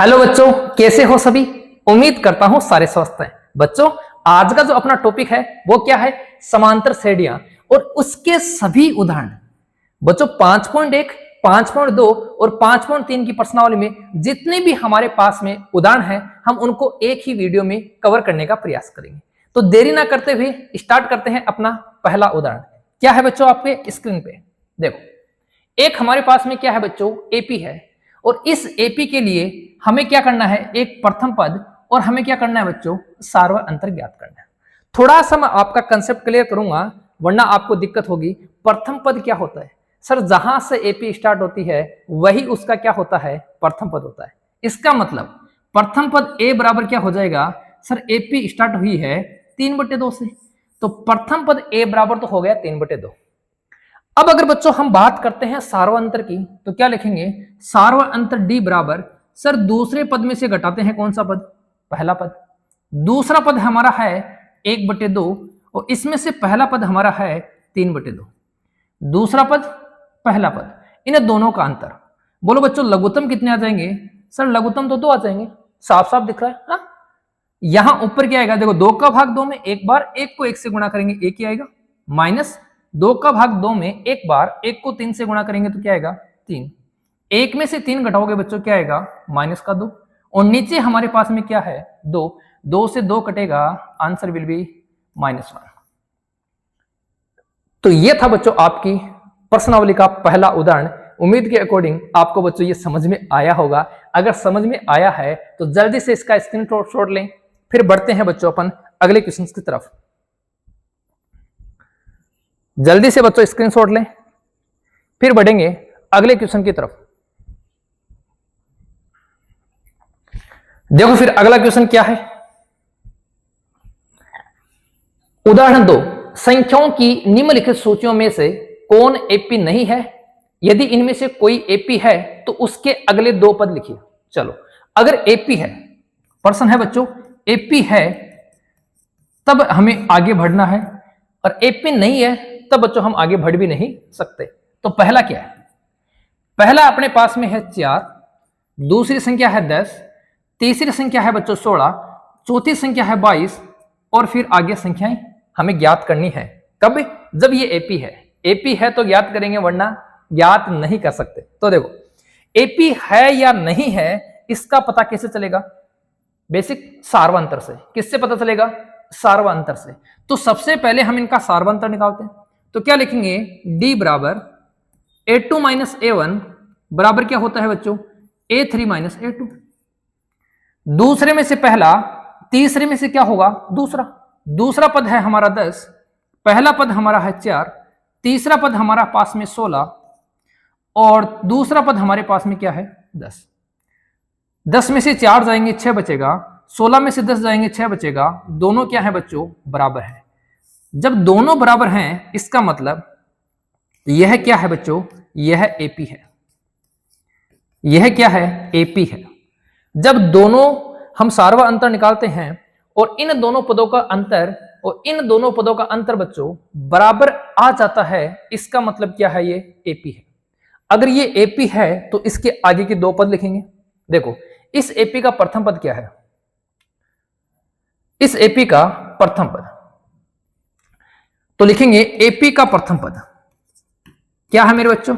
Hello बच्चों, कैसे हो सभी। उम्मीद करता हूं सारे स्वस्थ हैं। बच्चों, आज का जो अपना टॉपिक है वो क्या है? समांतर श्रेणियां और उसके सभी उदाहरण। बच्चों 5.1, 5.2 और 5.3 की प्रश्नावली में जितने भी हमारे पास में उदाहरण हैं, हम उनको एक ही वीडियो में कवर करने का प्रयास करेंगे। तो देरी ना करते हुए स्टार्ट करते हैं अपना पहला उदाहरण। क्या है बच्चों आपके स्क्रीन पे? देखो, एक हमारे पास में क्या है बच्चों? एपी है। और इस एपी के लिए हमें क्या करना है? एक प्रथम पद और हमें क्या करना है बच्चों? सार्व अंतर ज्ञात करना है। थोड़ा सा मैं आपका कंसेप्ट क्लियर करूंगा, वरना आपको दिक्कत होगी। प्रथम पद क्या होता है? सर, जहां से एपी स्टार्ट होती है वही उसका क्या होता है? प्रथम पद होता है। इसका मतलब प्रथम पद ए बराबर क्या हो जाएगा? सर, एपी स्टार्ट हुई है 3/2 से, तो प्रथम पद ए बराबर तो हो गया 3/2। अब अगर बच्चों हम बात करते हैं सार्वअंतर की, तो क्या लिखेंगे? सार्वअंतर डी बराबर, सर दूसरे पद में से घटाते हैं कौन सा पद? पहला पद। दूसरा पद हमारा है 1/2 और इसमें से पहला पद हमारा है 3/2। दूसरा पद, पहला पद, इन दोनों का अंतर। बोलो बच्चों, लघुत्तम कितने आ जाएंगे? सर लघुत्तम तो 2 आ जाएंगे, साफ साफ दिख रहा है ना? यहां ऊपर क्या आएगा? देखो, 2 का भाग 2 में एक बार 1 को 1 से गुणा करेंगे 1 ही आएगा, माइनस 2 का भाग 2 में एक बार 1 को 3 से गुणा करेंगे तो क्या आएगा? 3। 1 में से 3 घटाओगे बच्चों क्या आएगा? -2। और नीचे हमारे पास में क्या है? 2। 2 से 2 कटेगा, आंसर विल बी -1। तो ये था बच्चों आपकी प्रश्नावली का पहला उदाहरण। उम्मीद के अकॉर्डिंग आपको बच्चों ये समझ में आया होगा। अगर समझ में आया है तो जल्दी से इसका स्क्रीनशॉट लें। फिर बढ़ते हैं बच्चों अपन अगले क्वेश्चन की तरफ। जल्दी से बच्चों स्क्रीनशॉट लें, फिर बढ़ेंगे अगले क्वेश्चन की तरफ। देखो, फिर अगला क्वेश्चन क्या है? उदाहरण 2, संख्याओं की निम्नलिखित सूचियों में से कौन एपी नहीं है? यदि इनमें से कोई एपी है तो उसके अगले 2 पद लिखिए। चलो, अगर एपी है, प्रश्न है बच्चों, एपी है तब हमें आगे बढ़ना है, और एपी नहीं है तब बच्चों हम आगे बढ़ भी नहीं सकते। तो पहला क्या है? पहला अपने पास में है 4, दूसरी संख्या है 10, तीसरी संख्या है बच्चों 16, चौथी संख्या है 22, और फिर आगे संख्याएं हमें ज्ञात करनी है। कब? जब ये एपी है। एपी है तो ज्ञात करेंगे, वरना ज्ञात नहीं कर सकते। तो देखो, एपी है या नहीं है इसका पता कैसे चलेगा? बेसिक सार्वअंतर से। किससे पता चलेगा? सार्वअंतर से। तो सबसे पहले हम इनका सार्वअंतर निकालते हैं। तो क्या लिखेंगे? d बराबर a2 माइनस a1 बराबर क्या होता है बच्चों? a3 minus a2। दूसरे में से पहला, तीसरे में से क्या होगा? दूसरा। दूसरा पद है हमारा 10, पहला पद हमारा है 4, तीसरा पद हमारा पास में 16, और दूसरा पद हमारे पास में क्या है? 10। 10 में से 4 जाएंगे 6 बचेगा, 16 में से 10 जाएंगे 6 बचेगा। दोनों क्या है बच्चों? बराबर है। जब दोनों बराबर हैं इसका मतलब यह क्या है बच्चों? यह एपी है। यह क्या है? एपी है। जब दोनों हम सार्व अंतर निकालते हैं और इन दोनों पदों का अंतर बच्चों बराबर आ जाता है, इसका मतलब क्या है? ये एपी है। अगर ये एपी है तो इसके आगे के 2 पद लिखेंगे। देखो, इस एपी का प्रथम पद क्या है? इस एपी का प्रथम पद तो लिखेंगे एपी का प्रथम पद क्या है मेरे बच्चों?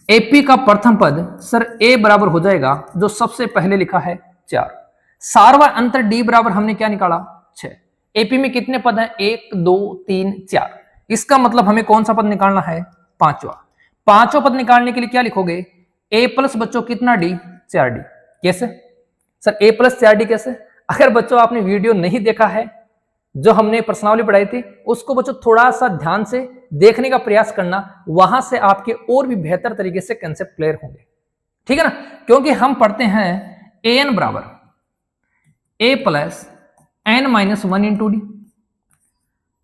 एपी का प्रथम पद सर ए बराबर हो जाएगा, जो सबसे पहले लिखा है 4। सार्व अंतर डी बराबर हमने क्या निकाला? 6। एपी में कितने पद हैं? 1 2 3 4। इसका मतलब हमें कौन सा पद निकालना है? 5वां। 5वां पद निकालने के लिए क्या लिखोगे? a प्लस बच्चों कितना डी? 4d। कैसे सर a प्लस 4d कैसे? अगर बच्चों आपने वीडियो नहीं देखा है जो हमने प्रश्नावली पढ़ाई थी, उसको बच्चों थोड़ा सा ध्यान से देखने का प्रयास करना, वहां से आपके और भी बेहतर तरीके से कंसेप्ट क्लियर होंगे। ठीक है ना? क्योंकि हम पढ़ते हैं an बराबर a plus n minus 1 into D,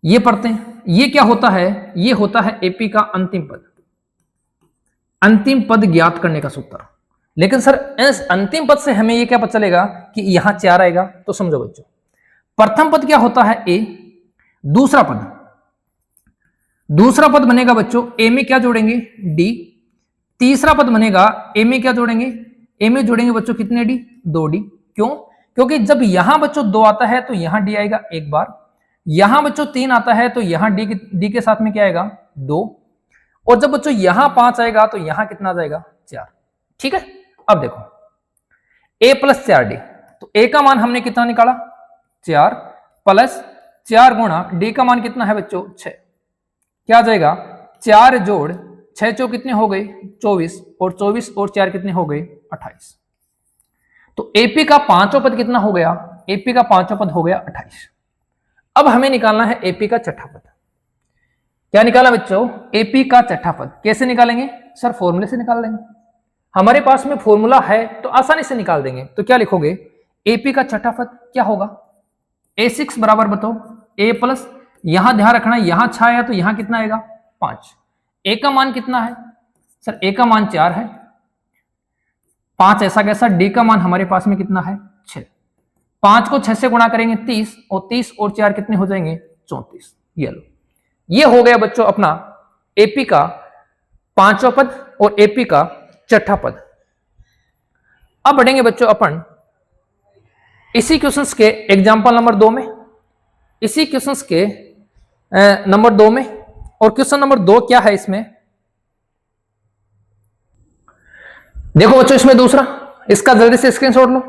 ये पढ़ते हैं। ये क्या होता है? ये होता है एपी का अंतिम पद। अंतिम पद ज्ञात करने का सूत्र। लेकिन सर इस अंतिम पद से हमें ये क्या पता चलेगा कि यहां 4 आएगा? तो समझो बच्चों, प्रथम पद क्या होता है? ए। दूसरा पद बनेगा बच्चों ए में क्या जोड़ेंगे? डी। तीसरा पद बनेगा ए में क्या जोड़ेंगे? ए में जोड़ेंगे बच्चों कितने डी, 2d। क्यों? क्योंकि जब यहां बच्चों 2 आता है तो यहां डी आएगा एक बार, यहां बच्चों 3 आता है तो यहां डी के साथ में क्या आएगा 2, और जब बच्चों यहां 5 आएगा तो यहां कितना आ जाएगा 4। ठीक है, अब देखो a प्लस 4d, तो a का मान हमने कितना निकाला 4 प्लस 4 गुणा d का मान कितना है बच्चों 6, क्या आ जाएगा 4 जोड़ 6 चौ कितने हो गए 24, और 24 और 4 कितने हो गए 28। तो एपी का पांचों पद कितना हो गया, एपी का पांचों पद हो गया 28। अब हमें निकालना है एपी का छठा पद। क्या निकाला बच्चों, एपी का छठा पद। कैसे निकालेंगे सर, फॉर्मूले से निकाल लेंगे, हमारे पास में फॉर्मूला है तो आसानी से निकाल देंगे। तो क्या लिखोगे, एपी का छठा पद क्या होगा, a6 बराबर बताओ a प्लस, यहां ध्यान रखना यहां 6 आया तो यहां कितना आएगा 5। a का मान कितना है सर, a का मान 4 है, 5 ऐसा कैसा, d का मान हमारे पास में कितना है 6, 5 को 6 से गुणा करेंगे 30, और 30 और 4 कितने हो जाएंगे 34। ये लो, ये हो गया बच्चों अपना एपी का पांचवा पद और एपी का छठा पद। अब बढ़ेंगे बच्चों अपन इसी क्वेश्चंस के एग्जांपल नंबर 2 में, इसी क्वेश्चंस के नंबर 2 में। और क्वेश्चन नंबर 2 क्या है इसमें, देखो बच्चों इसमें दूसरा, इसका जल्दी से स्क्रीनशॉट लो।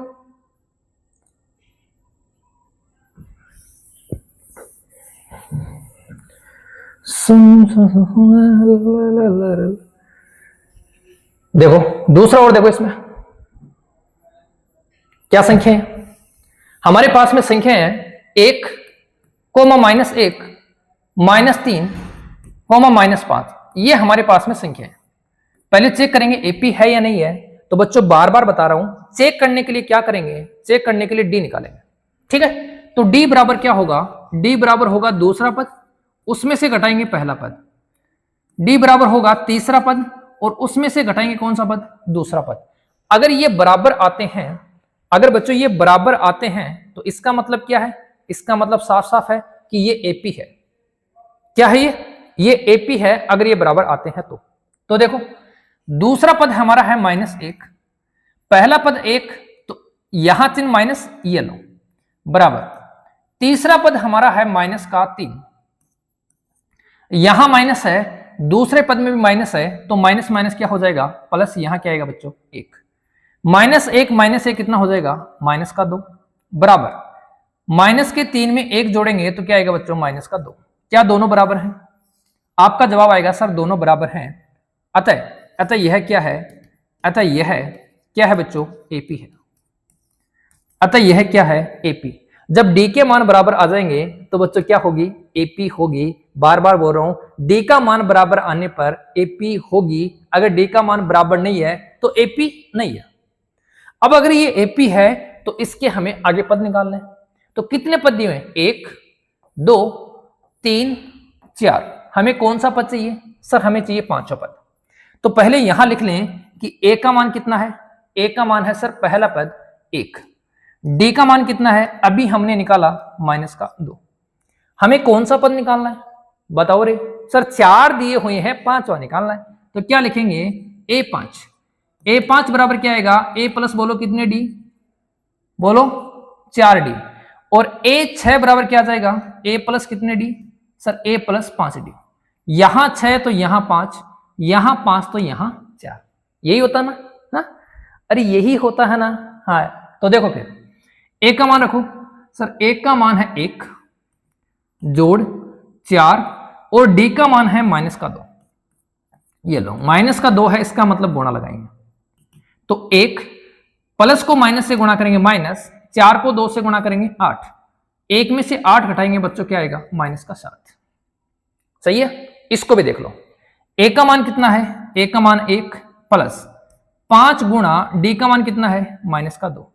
देखो दूसरा, और देखो इसमें क्या संख्या है, हमारे पास में संख्या है 1, -1, -3, -5, ये हमारे पास में संख्या है। पहले चेक करेंगे एपी है या नहीं है। तो बच्चों बार बार बता रहा हूं, चेक करने के लिए क्या करेंगे, चेक करने के लिए डी निकालेंगे। ठीक है, तो डी बराबर क्या होगा, डी बराबर होगा दूसरा पद, उसमें से घटाएंगे पहला पद, डी बराबर होगा तीसरा पद, और उसमें से घटाएंगे कौन सा पद, दूसरा पद। अगर ये बराबर आते हैं, अगर बच्चों ये बराबर आते हैं तो इसका मतलब क्या है, इसका मतलब साफ साफ है कि ये एपी है। क्या है ये एपी है अगर ये बराबर आते हैं तो देखो दूसरा पद हमारा है -1, पहला पद 1, तो यहां 3 माइनस, ये लो बराबर, तीसरा पद हमारा है -3, यहां माइनस है, दूसरे पद में भी माइनस है, तो माइनस माइनस क्या हो जाएगा प्लस, यहां क्या आएगा बच्चों 1, -1 -1 कितना हो जाएगा -2, बराबर -3 में 1 जोड़ेंगे तो क्या आएगा बच्चों -2। क्या दोनों बराबर हैं, आपका जवाब आएगा सर दोनों बराबर हैं। अतः यह क्या है, अतः यह क्या है बच्चों एपी है। अतः यह क्या है एपी। जब डी के मान बराबर आ जाएंगे तो बच्चों क्या होगी, एपी होगी। बार बार बोल रहा हूं, डी का मान बराबर आने पर एपी होगी, अगर डी का मान बराबर नहीं है तो एपी नहीं है। अब अगर ये एपी है तो इसके हमें आगे पद निकालने हैं। तो कितने पद दिए हैं, 1 2 3 4, हमें कौन सा पद चाहिए सर, हमें चाहिए पांचवा पद। तो पहले यहां लिख लें कि ए का मान कितना है, ए का मान है सर पहला पद 1, डी का मान कितना है, अभी हमने निकाला -2। हमें कौन सा पद निकालना है बताओ रे सर, 4 दिए हुए हैं, पांचवा निकालना है। तो क्या लिखेंगे A5, A5 बराबर क्या आएगा, A प्लस बोलो कितने डी, बोलो 4D, और A6 बराबर क्या आ जाएगा, A प्लस कितने D sir, A plus 5D। यहां 6 तो यहां 5, यहां 5 तो यहां 4, यही होता ना, हा? अरे यही होता है ना। हाँ, तो देखो फिर ए का मान रखो सर, ए का मान है 1 जोड़ 4, और डी का मान है -2। ये लो -2 है, इसका मतलब गुणा लगाएंगे। तो 1 प्लस को माइनस से गुणा करेंगे माइनस, 4 को 2 से गुणा करेंगे 8, 1 में से 8 घटाएंगे बच्चों क्या आएगा -7। सही है, इसको भी देख लो। ए का मान कितना है, ए का मान 1 प्लस 5 गुणा डी का मान कितना है -2,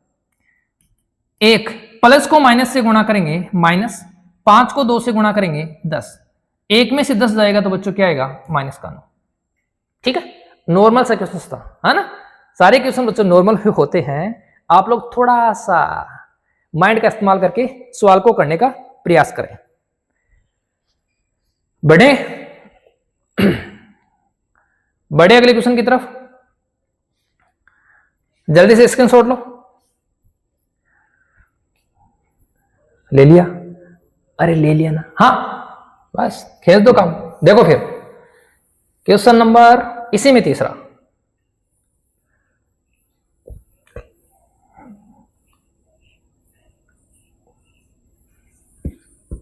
1 प्लस को माइनस से गुणा करेंगे माइनस, 5 को 2 से गुणा करेंगे 10, 1 में से 10 जाएगा तो बच्चों क्या आएगा -9। ठीक है, नॉर्मल सा क्वेश्चन था, है ना। सारे क्वेश्चन बच्चों नॉर्मल होते हैं, आप लोग थोड़ा सा माइंड का इस्तेमाल करके सवाल को करने का प्रयास करें। बढ़े बढ़े अगले क्वेश्चन की तरफ। जल्दी से स्क्रीनशॉट लो। ले लिया? अरे ले लिया ना, हाँ बस खेल दो काम। देखो फिर क्वेश्चन नंबर इसी में तीसरा,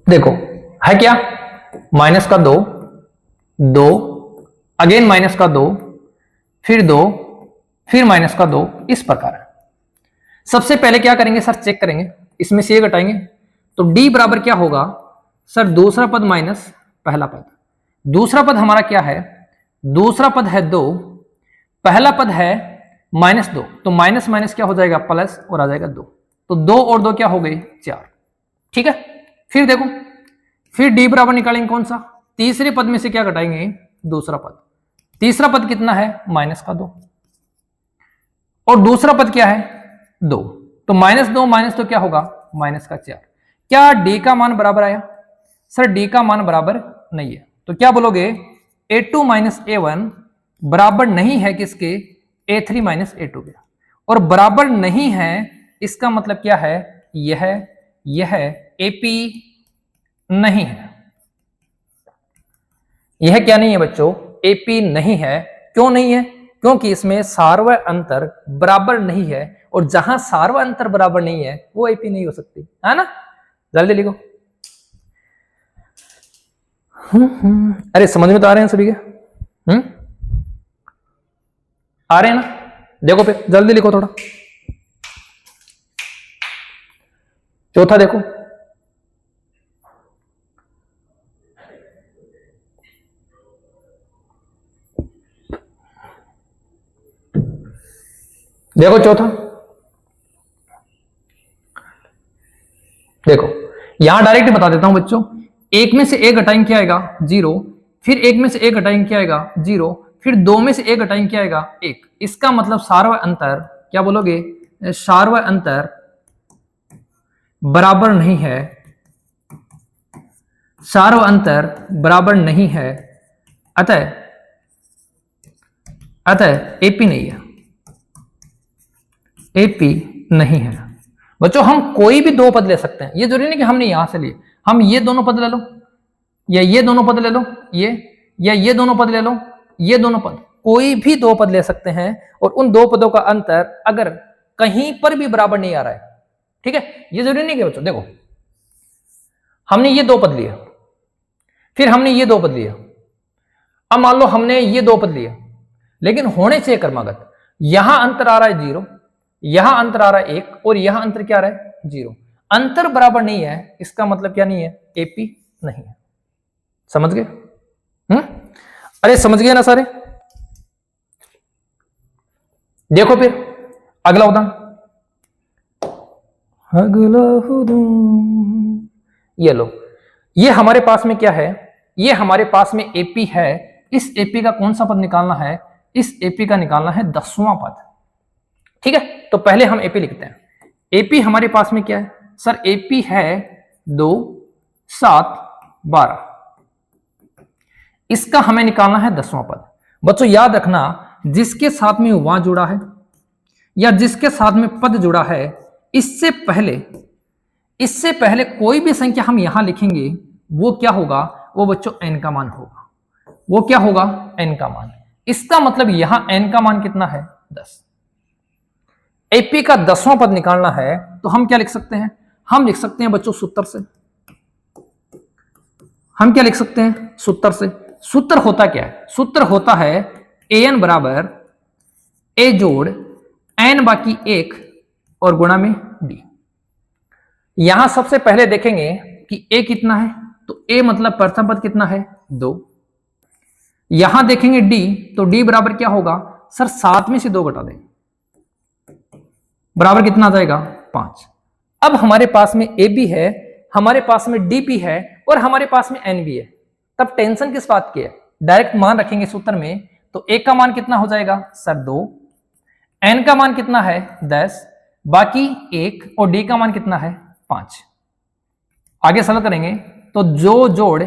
देखो है क्या, माइनस का 2, 2 अगेन माइनस का 2, फिर 2, फिर माइनस का 2, इस प्रकार। सबसे पहले क्या करेंगे सर, चेक करेंगे, इसमें से ये घटाएंगे तो d बराबर क्या होगा सर, दूसरा पद माइनस पहला पद। दूसरा पद हमारा क्या है, दूसरा पद है 2, पहला पद है -2, तो माइनस माइनस क्या हो जाएगा प्लस, और आ जाएगा 2, तो 2 और 2 क्या हो गई 4। ठीक है, फिर देखो, फिर d बराबर निकालेंगे कौन सा, तीसरे पद में से क्या घटाएंगे, दूसरा पद। तीसरा पद कितना है, माइनस का 2, और दूसरा पद क्या है 2, तो -2 तो क्या होगा माइनस का 4। क्या d का मान बराबर आया सर, d का मान बराबर नहीं है, तो क्या बोलोगे a2 - a1 बराबर नहीं है किसके, a3 - a2 के, और बराबर नहीं है इसका मतलब क्या है, यह AP नहीं है। यह क्या नहीं है बच्चों, AP नहीं है। क्यों नहीं है, क्योंकि इसमें सार्वय अंतर बराबर नहीं है, और जहां सार्वय अंतर बराबर नहीं है वो AP नहीं हो सकती, है ना। जल्दी लिखो। अरे समझ में तो आ रहे हैं सभी के, आ रहे हैं ना, देखो फिर जल्दी लिखो थोड़ा। चौथा देखो, देखो चौथा, देखो यहां डायरेक्ट बता देता हूं बच्चों, एक में से एक घटाएंगे क्या आएगा 0, फिर एक में से एक घटाएंगे क्या आएगा 0, फिर 2 में से एक घटाएंगे क्या आएगा 1। इसका मतलब सार्वय अंतर, क्या बोलोगे, सार्वय अंतर बराबर नहीं है, सार्वय अंतर बराबर नहीं है, अतः AP नहीं है, AP नहीं है। बच्चों हम कोई भी दो पद ले सकते हैं, ये जरूरी नहीं कि हमने यहां से लिए, हम ये दोनों पद ले लो, या ये दोनों पद ले लो, या ये दोनों पद ले लो, ये दोनों पद, कोई भी दो पद ले सकते हैं, और उन दो पदों का अंतर अगर कहीं पर भी बराबर नहीं आ रहा है, ठीक है, ये जरूरी नहीं कि बच्चों देखो हमने ये दो पद लिए, फिर हमने ये दो पद लिए, अब मान लो हमने ये दो पद लिए, लेकिन होने चाहिए क्रमागत, यहां अंतर आ रहा है 0, यहां अंतर आ रहा है 1, और यहां अंतर क्या आ रहा है 0, अंतर बराबर नहीं है, इसका मतलब क्या नहीं है, AP नहीं है। समझ गए? अरे समझ गए ना सारे। देखो फिर अगला उदाहरण, अगला ये लो, ये हमारे पास में क्या है, ये हमारे पास में AP है, इस AP का कौन सा पद निकालना है, इस AP का निकालना है 10वां पद। ठीक है, तो पहले हम AP लिखते हैं। AP हमारे पास में क्या है सर, AP है 2, 7, 12, इसका हमें निकालना है 10वां पद। बच्चों याद रखना, जिसके साथ में वहां जुड़ा है या जिसके साथ में पद जुड़ा है, इससे पहले कोई भी संख्या हम यहां लिखेंगे, वो क्या होगा, वो बच्चों n का मान होगा, वो क्या होगा n का मान। इसका मतलब यहां n का मान कितना है 10। AP का 10वां पद निकालना है तो हम क्या लिख सकते हैं, हम लिख सकते हैं बच्चों सूत्र से, हम क्या लिख सकते हैं सूत्र से। सूत्र होता क्या है, सूत्र होता है an बराबर a जोड़ n बाकी 1 और गुणा में d। यहां सबसे पहले देखेंगे कि a कितना है, तो a मतलब प्रथम पद कितना है 2। यहां देखेंगे d, तो d बराबर क्या होगा सर, 7 में से 2 घटा देंगे, बराबर कितना आ जाएगा 5। अब हमारे पास में AB है, हमारे पास में DP है, और हमारे पास में N भी है, तब टेंशन किस बात की है, डायरेक्ट मान रखेंगे सूत्र में, तो A का मान कितना हो जाएगा सर 2, N का मान कितना है 10, बाकी 1, और D का मान कितना है 5। आगे सरल करेंगे तो जो जोड़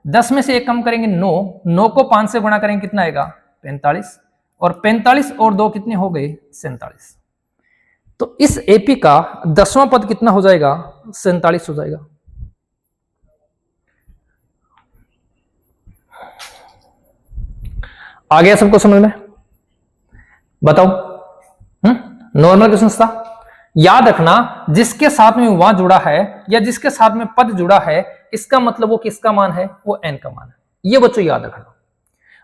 10 में से 1 कम करेंगे 9, 9 को 5 से गुणा करेंगे कितना आएगा 45, और 45 और 2 कितने हो गए 47। तो इस एपी का 10वां पद कितना हो जाएगा? 47 हो जाएगा। आ गया सबको समझ में? बताओ। नॉर्मल क्वेश्चन था। याद रखना, जिसके साथ में वहां जुड़ा है या जिसके साथ में पद जुड़ा है, इसका मतलब वो किसका मान है? वो एन का मान है। ये बच्चों याद रखना।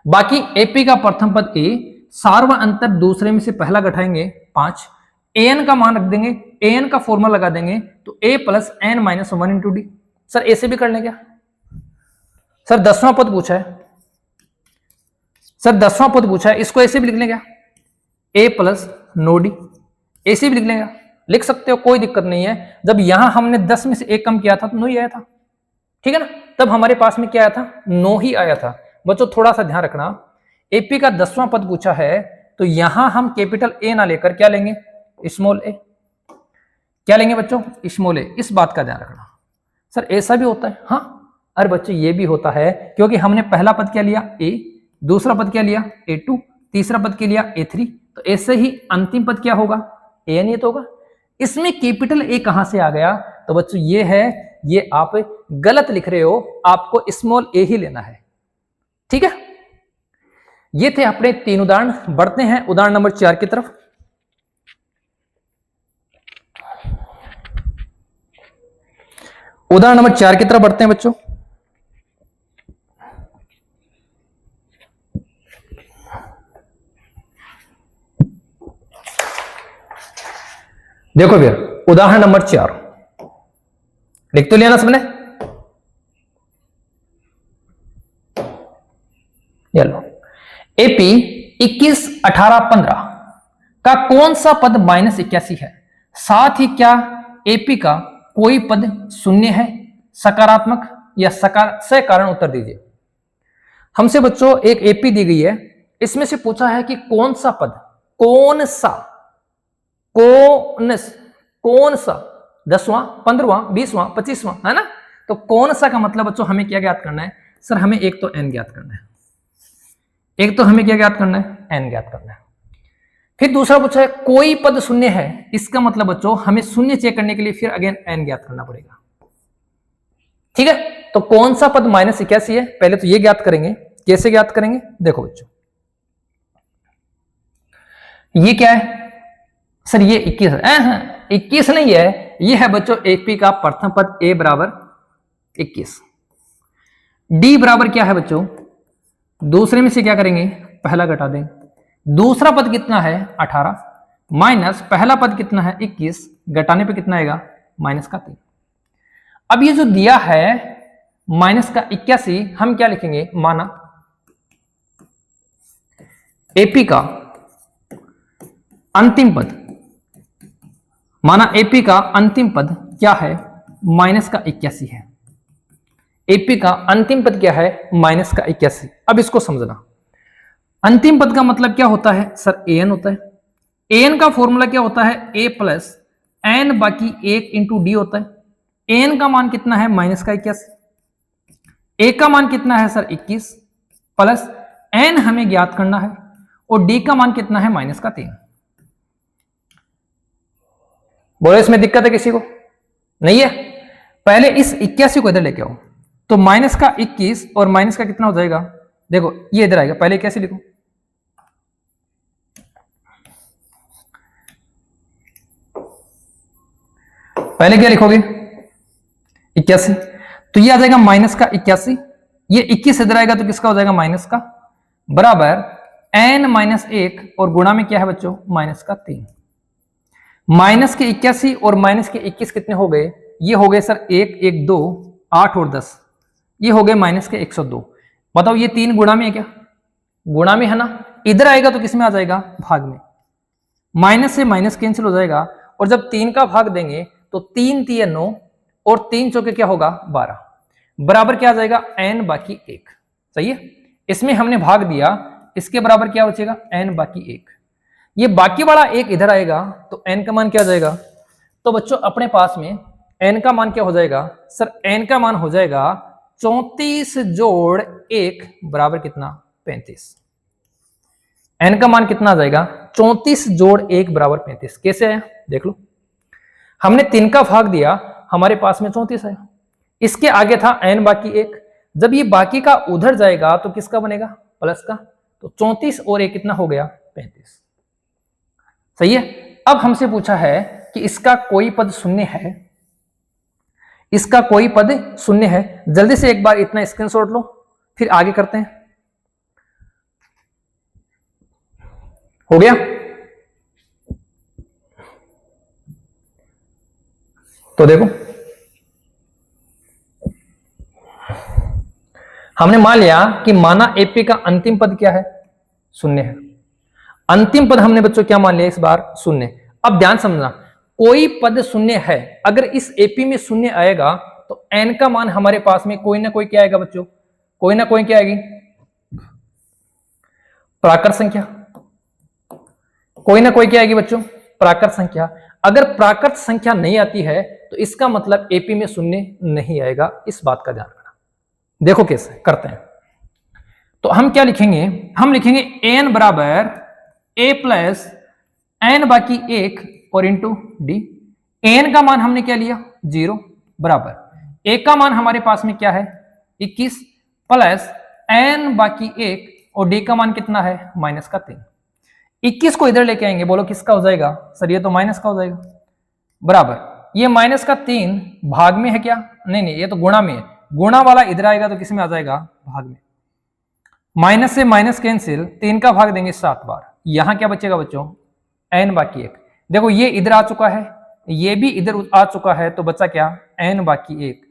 बाकी एपी का प्रथम पद ए, सार्व अंतर दूसरे में से पहला घटाएंगे 5, एन का मान रख देंगे, एन का फॉर्मूला लगा देंगे, तो A plus N minus 1 into D. Sir ऐसे भी कर लें क्या? सर 10वां पद पूछा है, सर 10वां पद पूछा है, इसको ऐसे भी लिख लें क्या? ए प्लस नो डी, ऐसे भी लिख लेंगे। लिख सकते हो, कोई दिक्कत नहीं है। जब यहां हमने 10 में से 1 कम किया था तो 9 ही आया था, ठीक है ना? तब हमारे पास में क्या आया था? 9 ही आया था। बच्चों थोड़ा सा ध्यान रखना, एपी का 10वां पद पूछा है तो यहां हम कैपिटल ए ना लेकर क्या लेंगे? स्मॉल ए। क्या लेंगे बच्चों? स्मॉल ए। इस बात का ध्यान रखना। सर ऐसा भी होता है? हाँ, अरे बच्चों ये भी होता है, क्योंकि हमने पहला पद क्या लिया? ए, दूसरा पद क्या लिया? A2, तीसरा पद क्या लिया? A3। तो ऐसे ही अंतिम पद क्या होगा? एन ही तो होगा। इसमें कैपिटल ए कहां से आ गया? तो बच्चों ये है, ये आप गलत लिख रहे हो, आपको स्मॉल ए ही लेना है, ठीक है? ये थे अपने 3 उदाहरण। बढ़ते हैं उदाहरण नंबर 4 की तरफ। उदाहरण नंबर 4 की तरफ बढ़ते हैं बच्चों। देखो भैया, उदाहरण नंबर 4 लिख तो लिया ना सबने? चलो, एपी 21, 18, 15 का कौन सा पद -81 है? साथ ही क्या एपी का कोई पद शून्य है, सकारात्मक या सकारण उत्तर दीजिए। हमसे बच्चों एक एपी दी गई है, इसमें से पूछा है कि कौन सा पद, कौन सा, कौन सा 10वां, 15वां, 20वां, 25वां, है ना? तो कौन सा का मतलब बच्चों हमें क्या ज्ञात करना है? सर हमें एक तो एन ज्ञात करना है, एक तो हमें क्या ज्ञात करना है? एन ज्ञात करना है। फिर दूसरा पूछा है कोई पद शून्य है, इसका मतलब बच्चों हमें शून्य चेक करने के लिए फिर अगेन एन ज्ञात करना पड़ेगा, ठीक है? तो कौन सा पद -81 है, पहले तो ये ज्ञात करेंगे। कैसे ज्ञात करेंगे? देखो बच्चों, ये क्या है? सर ये 21 है। 21 नहीं है, ये है बच्चों एपी का प्रथम पद ए बराबर 21। डी बराबर क्या है बच्चों? दूसरे में से क्या करेंगे? पहला घटा देंगे। दूसरा पद कितना है? 18 माइनस पहला पद कितना है? 21, घटाने पे कितना आएगा? -3। अब ये जो दिया है -81, हम क्या लिखेंगे? माना एपी का अंतिम पद, माना एपी का अंतिम पद क्या है? -81 है। एपी का अंतिम पद क्या है? -81। अब इसको समझना, अंतिम पद का मतलब क्या होता है? सर एन होता है। एन का फॉर्मूला क्या होता है? ए प्लस एन बाकी 1 इंटू डी होता है। एन का मान कितना है? -81। ए का मान कितना है? सर 21 प्लस एन हमें ज्ञात करना है, और डी का मान कितना है? -3। बोलो इसमें दिक्कत है किसी को? नहीं है? पहले इस 81 को इधर लेके आओ, तो -21 और माइनस का कितना हो जाएगा? देखो ये इधर आएगा, पहले 81 लिखो, पहले क्या लिखोगे? 81। तो ये आ जाएगा -81, ये 21 इधर आएगा तो किसका हो जाएगा? माइनस का, बराबर n-1 और गुणा में क्या है बच्चों? -3। माइनस के 81 और माइनस के 21 कितने हो गए? ये हो गए सर 1, 1, 2, 8 और 10, ये हो गए माइनस के 102। बताओ ये 3 गुणा में है क्या? गुणा में है ना? इधर आएगा तो किस में आ जाएगा? भाग में। माइनस से माइनस कैंसिल हो जाएगा, और जब 3 का भाग देंगे तो 3 3 9 और 3 चौके क्या होगा? 12, बराबर क्या आ जाएगा? n बाकी 1। सही है? इसमें हमने भाग दिया, इसके बराबर क्या बचेगा? n बाकी 1। ये बाकी वाला 1 इधर आएगा तो n का मान क्या आ जाएगा? तो बच्चों अपने पास में n का मान क्या हो जाएगा? सर n का मान हो जाएगा 34 जोड़ 1 बराबर कितना? 35। n का मान कितना आ जाएगा? 34 जोड़ 1 बराबर 35। कैसे है? देख लो, हमने 3 का भाग दिया, हमारे पास में 34 है। इसके आगे था n बाकी 1, जब ये बाकी का उधर जाएगा तो किसका बनेगा, प्लस का, तो 34 और 1 कितना हो गया, 35। सही है। अब हमसे पूछा है कि इसका कोई पद शून्य है, इसका कोई पद शून्य है। जल्दी से एक बार इतना स्क्रीनशॉट लो, फिर आगे करते हैं। हो गया, तो देखो हमने मान लिया कि माना एपी का अंतिम पद क्या है, शून्य है। अंतिम पद हमने बच्चों क्या मान लिया इस बार, शून्य। अब ध्यान समझना, कोई पद शून्य है, अगर इस एपी में शून्य आएगा तो एन का मान हमारे पास में कोई ना कोई क्या आएगा बच्चों, कोई ना कोई क्या आएगी, प्राकृत संख्या, कोई ना कोई क्या आएगी बच्चों, प्राकृत संख्या। अगर प्राकृत संख्या नहीं आती है तो इसका मतलब एपी में शून्य नहीं आएगा, इस बात का ध्यान रखना। देखो कैसे करते हैं, तो हम क्या लिखेंगे, हम लिखेंगे एन बराबर ए प्लस एन बाकी 1 और इंटू डी। एन का मान हमने क्या लिया, 0 बराबर ए का मान हमारे पास में क्या है 21 प्लस एन बाकी 1 और डी का मान कितना है -3। 21 को इधर लेके आएंगे, बोलो किसका हो जाएगा सर, ये तो माइनस का हो जाएगा, बराबर ये -3 भाग में है क्या, नहीं ये तो गुणा में है, गुणा वाला इधर आएगा तो किस में आ जाएगा, भाग में। माइनस से माइनस कैंसिल, 3 का भाग देंगे 7 बार, यहां क्या बचेगा बच्चों, n बाकी 1। देखो ये इधर आ चुका है, ये भी इधर आ चुका है, तो बचा क्या, n बाकी 1,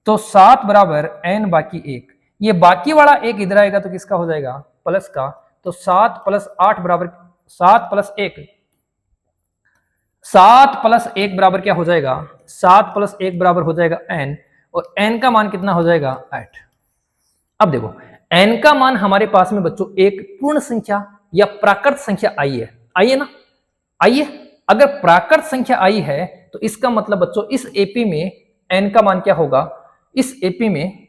तो 7 बराबर n बाकी 1। ये बाकी वाला 1 इधर आएगा तो किसका हो जाएगा, प्लस का, तो 7 + 8 बराबर 7 + 1, 7 + 1 बराबर क्या हो जाएगा, 7 + 1 बराबर हो जाएगा n, और n का मान कितना हो जाएगा 8। अब देखो n का मान हमारे पास में बच्चों एक पूर्ण संख्या या प्राकृत संख्या आई है, आइए ना, आइए। अगर प्राकृत संख्या आई है तो इसका मतलब बच्चों इस एपी में n का मान क्या होगा, इस एपी में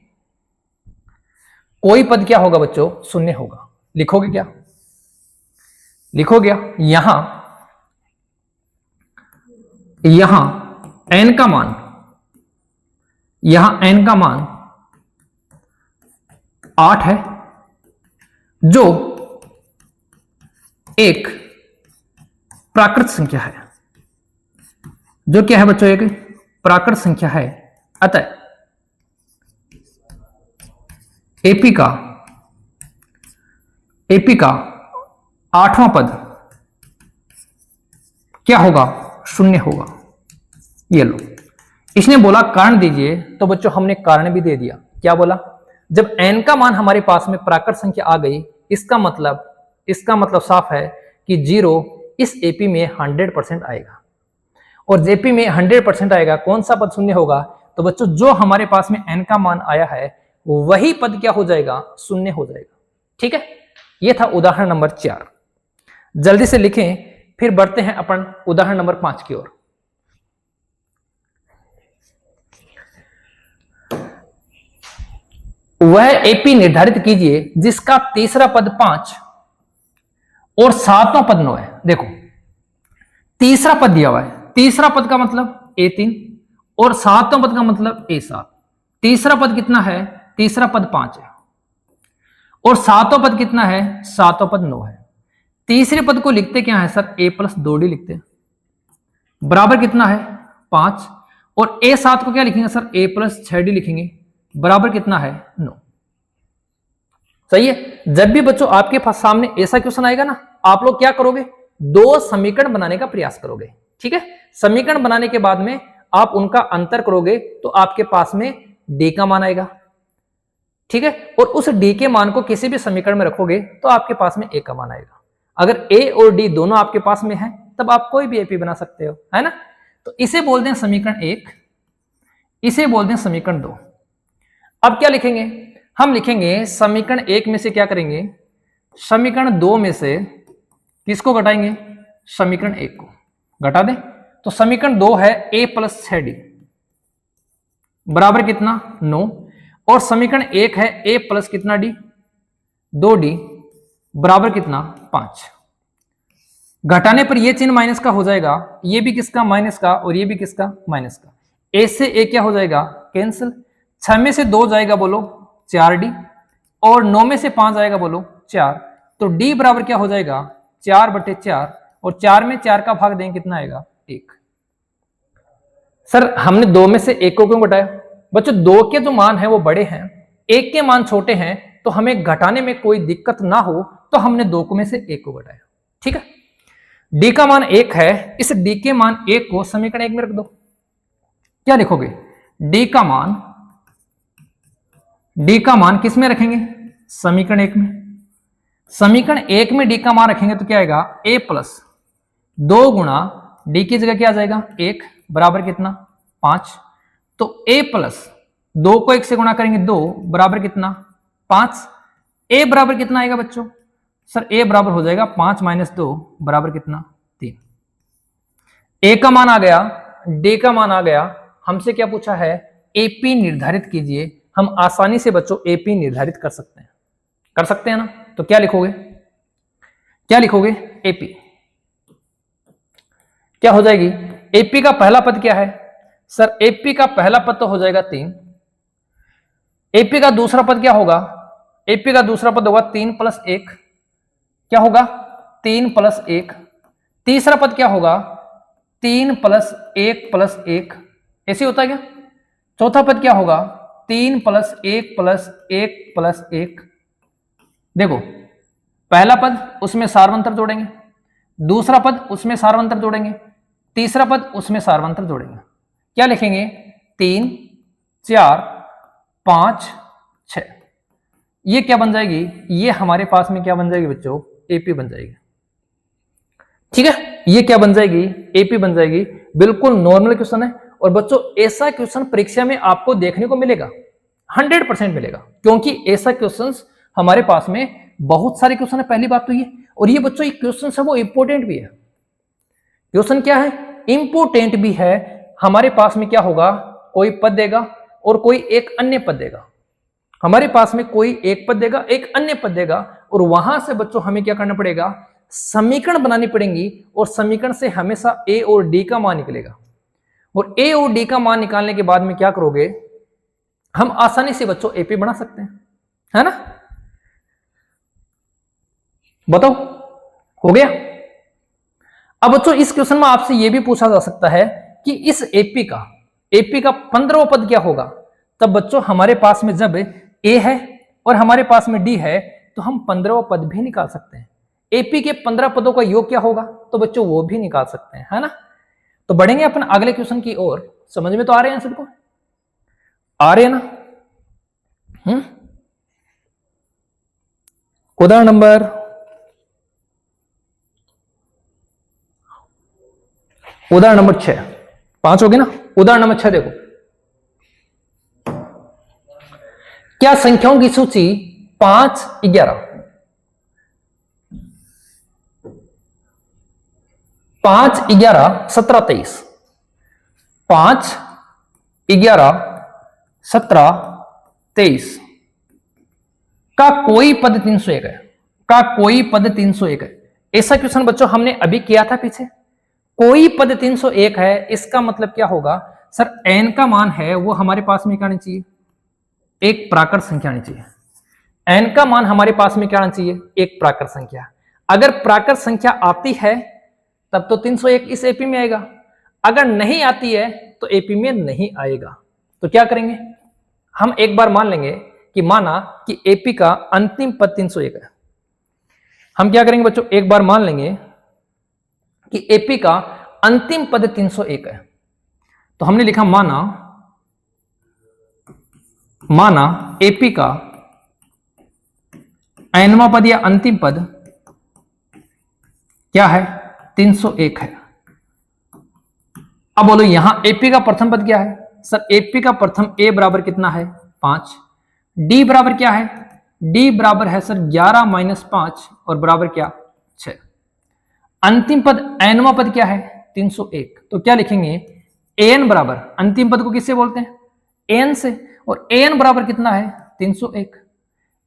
कोई पद क्या होगा बच्चों, शून्य होगा। लिखोगे क्या, लिखोगे यहां n का मान, यहां n का मान 8 है, जो एक प्राकृत संख्या है, जो क्या है बच्चों, एक प्राकृत संख्या है। अतः एपी का 8वां पद क्या होगा, शून्य होगा। ये लो, इसने बोला कारण दीजिए, तो बच्चों हमने कारण भी दे दिया। क्या बोला, जब n का मान हमारे पास में प्राकृत संख्या आ गई, इसका मतलब साफ है कि 0 इस एपी में 100% आएगा, और जेपी में 100% आएगा, कौन सा पद शून्य होगा, तो बच्चों जो हमारे पास में n का मान आया है वही पद क्या हो जाएगा, शून्य हो जाएगा। ठीक है, यह था उदाहरण नंबर 4। जल्दी से लिखें, फिर बढ़ते हैं अपन उदाहरण नंबर 5 की ओर। वह एपी निर्धारित कीजिए जिसका तीसरा पद 5 और 7वां पद 9 है। देखो तीसरा पद दिया हुआ है, तीसरा पद का मतलब A3 और 7वां पद का मतलब A7। तीसरा पद कितना है, तीसरा पद 5 है, और 7वां पद कितना है, 7वां पद 9 है। तीसरे पद को लिखते क्या है सर, A + 2D लिखते हैं, बराबर कितना है 5, और A7 को क्या लिखेंगे सर, A + 6D लिखेंगे, बराबर कितना है 9। सही है। जब भी बच्चों आपके पास सामने ऐसा क्वेश्चन आएगा ना, आप लोग क्या करोगे, 2 समीकरण बनाने का प्रयास करोगे। ठीक है, समीकरण बनाने के बाद में आप उनका अंतर करोगे तो आपके पास में d का मान आएगा। ठीक है, और उस d के मान को किसी भी समीकरण में रखोगे तो आपके पास में a का मान आएगा। अगर a और d दोनों आपके पास में है तब आप कोई भी एपी बना सकते हो, है ना। तो इसे बोलते हैं समीकरण 1, इसे बोलते हैं समीकरण 2। अब क्या लिखेंगे, हम लिखेंगे समीकरण 1 में से क्या करेंगे, समीकरण 2 में से किसको घटाएंगे, समीकरण 1 को घटा दें। तो समीकरण 2 है a + 6d बराबर कितना 9, और समीकरण 1 है a + कितना d 2d बराबर कितना 5। घटाने पर ये चिन्ह माइनस का हो जाएगा, ये भी किसका माइनस का और ये भी किसका माइनस का। ए से ए क्या हो जाएगा कैंसिल, 6 में से 2 जाएगा बोलो 4d, और 9 में से 5 आएगा बोलो 4, तो d बराबर क्या हो जाएगा 4/4, और 4 में 4 का भाग देंगे कितना आएगा 1। सर हमने 2 में से 1 को क्यों घटाया? बच्चों 2 के जो मान है वो बड़े हैं, 1 के मान छोटे हैं, तो हमें घटाने में कोई दिक्कत ना हो तो हमने 2 में से 1 को घटाया। ठीक है, d का मान 1 है, इस d के मान 1 को समीकरण 1 में रख दो। क्या लिखोगे? d का मान किस में रखेंगे? समीकरण 1 में। समीकरण 1 में d का मान रखेंगे तो क्या आएगा a प्लस 2 गुणा d की जगह क्या आ जाएगा 1 बराबर कितना 5, तो a प्लस 2 को 1 से गुणा करेंगे 2 बराबर कितना 5। a बराबर कितना आएगा बच्चों? सर a बराबर हो जाएगा 5 - 2 बराबर कितना 3। a का मान आ गया, d का मान आ गया, हमसे क्या पूछा है AP निर्धारित कीजिए। हम आसानी से बच्चों AP निर्धारित कर सकते हैं ना, तो क्या लिखोगे? क्या लिखोगे? AP क्या हो जाएगी? AP का पहला पद क्या है? सर AP का पहला पद तो हो जाएगा 3। AP का दूसरा पद क्या होगा? AP का दूसरा पद होगा 3 + 1, क्या होगा 3 + 1। तीसरा पद क्या होगा 3 + 1 + 1, ऐसे होता है क्या? चौथा पद क्या होगा 3 + 1 + 1 + 1। देखो पहला पद उसमें सार्वंतर जोड़ेंगे, दूसरा पद उसमें सार्वंतर जोड़ेंगे, तीसरा पद उसमें सार्वंतर जोड़ेंगे। क्या लिखेंगे 3 4 5 6। ये क्या बन जाएगी? ये हमारे पास में क्या बन जाएगी बच्चों? AP बन जाएगी। ठीक है, ये क्या बन जाएगी? AP बन जाएगी। बिल्कुल नॉर्मल क्वेश्चन है, और बच्चों ऐसा क्वेश्चन परीक्षा में आपको देखने को मिलेगा, 100% मिलेगा, क्योंकि ऐसा क्वेश्चन हमारे पास में बहुत सारे क्वेश्चन है। पहली बात तो ये, और ये बच्चों एक क्वेश्चन है वो इंपोर्टेंट भी है। क्वेश्चन क्या है? इंपोर्टेंट भी है। हमारे पास में क्या होगा, कोई पद देगा और कोई एक अन्य पद देगा। हमारे पास में कोई एक पद देगा, एक अन्य पद देगा, और वहां से बच्चों हमें क्या करना पड़ेगा, समीकरण बनानी पड़ेंगी, और समीकरण से हमेशा A और D का मान निकलेगा। और A और D का मान निकालने के बाद में क्या करोगे, हम आसानी से बच्चों AP बना सकते हैं, है ना? बताओ हो गया? अब बच्चों इस क्वेश्चन में आपसे यह भी पूछा जा सकता है कि इस AP का 15वां पद क्या होगा। तब बच्चों हमारे पास में जब A है और हमारे पास में D है, तो हम 15वां पद भी निकाल सकते हैं। AP के 15 पदों का योग क्या होगा, तो बच्चों वो भी निकाल सकते हैं, है ना? तो बढ़ेंगे अपन अगले क्वेश्चन की ओर। समझ में तो आ रहे हैं सबको? आ रहे हैं ना? उदाहरण नंबर 6, 5 हो गए ना। उदाहरण नंबर 6 देखो, क्या संख्याओं की सूची 5 11 5 11 17 23 5 11 17 23 का कोई पद 301 है, का कोई पद 301 है। ऐसा क्वेश्चन बच्चों हमने अभी किया था पीछे। कोई पद 301 है, इसका मतलब क्या होगा, सर n का मान है वो हमारे पास में क्या आना चाहिए, एक प्राकृत संख्या आनी चाहिए। n का मान हमारे पास में क्या आना चाहिए, एक प्राकृत संख्या। अगर प्राकृत संख्या आती है तब तो 301 इस AP में आएगा, अगर नहीं आती है तो AP में नहीं आएगा। तो क्या करेंगे, हम एक बार मान लेंगे कि माना कि AP का अंतिम पद 301 है। हम क्या करेंगे बच्चों, एक बार मान लेंगे कि AP का अंतिम पद 301 है। तो हमने लिखा माना AP का nवां पद या अंतिम पद क्या है, 301 है। अब बोलो यहां AP का प्रथम पद क्या है, सर AP का प्रथम A बराबर कितना है 5, D बराबर क्या है, D बराबर है सर 11 - 5 और बराबर क्या 6। अंतिम पद nवां पद क्या है 301। तो क्या लिखेंगे, an बराबर, अंतिम पद को किससे बोलते हैं, an से, और an बराबर कितना है 301।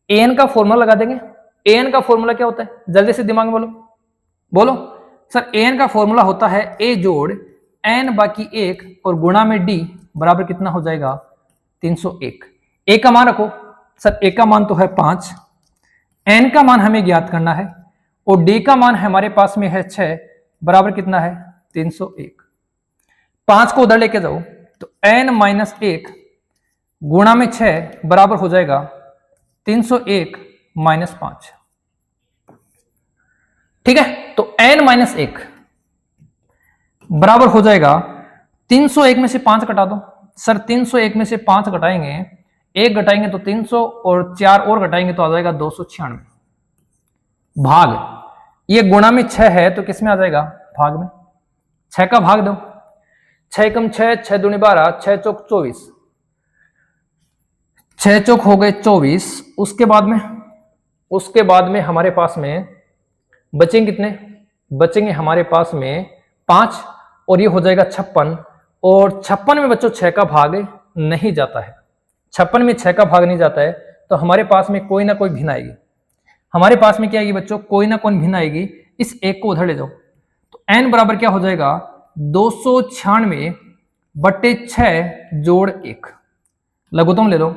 an का फॉर्मूला लगा देंगे। an का फॉर्मूला क्या होता है, जल्दी से दिमाग में बोलो, सर an का फॉर्मूला होता है a जोड़ n बाकी 1 और गुणा में d बराबर कितना हो जाएगा 301। a का मान रखो, सर a का मान तो है 5, n का मान हमें ज्ञात करना है और d का मान हमारे पास में है 6 बराबर कितना है 301। 5 को उधर लेके जाओ तो n माइनस 1 गुणा में 6 बराबर हो जाएगा 301 माइनस 5। ठीक है, तो n माइनस 1 बराबर हो जाएगा 301 में से 5 घटा दो। सर 301 में से 5 घटाएंगे, 1 घटाएंगे तो 300 और 4 और घटाएंगे तो आ जाएगा 296। भाग ये गुणा में 6 है तो किस में आ जाएगा भाग में। 6 का भाग दो, 6 कम 6, 6 दूनी 12, 6 चौक 24, 6 चौक हो गए 24। उसके बाद में हमारे पास में बचेंगे कितने, बचेंगे हमारे पास में 5 और ये हो जाएगा 56। और 56 में बच्चों 6 का भाग नहीं जाता है, 56 में 6 का भाग नहीं जाता है तो हमारे पास में कोई ना कोई भिन्न आएगी। हमारे पास में क्या आएगी बच्चों, कोई ना कोई भिन्न आएगी। इस एक को उधर ले जाओ तो n बराबर क्या हो जाएगा 296 बट्टे 6 जोड़ 1। लघुत्तम ले लो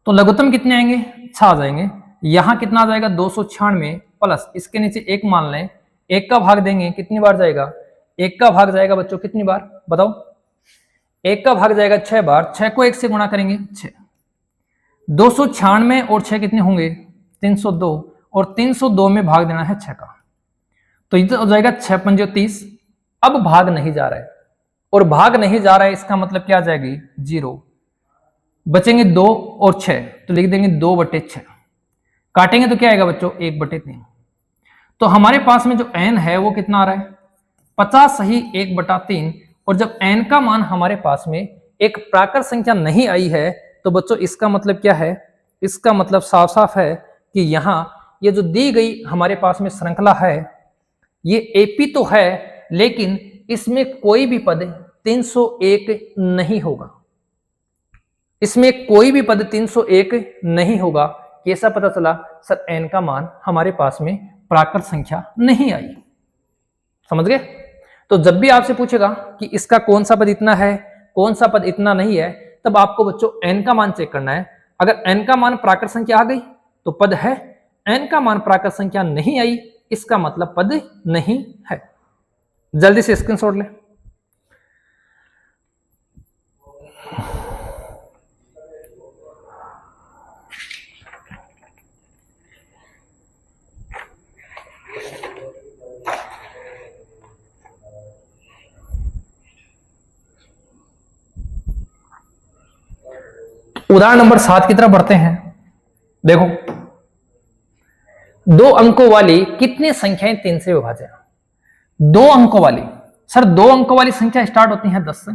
तो लघुत्तम कितने आएंगे 6 आ जाएंगे। यहां कितना आ जाएगा 296 प्लस इसके नीचे 1 मान लें, 1 का भाग देंगे कितनी बार जाएगा, 1 का भाग जाएगा बच्चों कितनी बार बताओ, 1 का भाग जाएगा 6 बार। 6 को 1 से गुणा करेंगे 6, 296 और 6 कितने होंगे 302 और 302 में भाग देना है 6 का तो ये हो जाएगा 6 पंजे 30। अब भाग नहीं जा रहा है और भाग नहीं जा रहा है इसका मतलब क्या आ जाएगी 0, बचेंगे 2 और 6 तो लिख देंगे 2/6। काटेंगे तो क्या आएगा बच्चों 1/3। तो हमारे पास में जो n है वो कितना आ रहा है 50 सही 1/3। और जब n का मान हमारे पास में एक प्राकृत संख्या नहीं आई है तो बच्चों इसका मतलब क्या है, इसका मतलब साफ साफ है कि यहाँ ये जो दी गई हमारे पास में श्रृंखला है ये एपी तो है लेकिन इसमें कोई भी पद 301 नहीं होगा, इसमें कोई भी पद 301 नहीं होगा। कैसा पता चला सर n का मान हमारे पास में प्राकृत संख्या नहीं आई। समझ गए। तो जब भी आपसे पूछेगा कि इसका कौन सा पद इतना है कौन सा पद इतना नहीं है तब आपको बच्चों n का मान चेक करना है। अगर n का मान प्राकृत संख्या आ गई तो पद है, n का मान प्राकृत संख्या नहीं आई इसका मतलब पद नहीं है। जल्दी से स्क्रीनशॉट ले। उदाहरण नंबर 7 की तरफ बढ़ते हैं। देखो 2 अंकों वाली कितनी संख्याएं 3 से विभाज्य। 2 अंकों वाली, सर 2 अंकों वाली संख्या स्टार्ट होती है 10 से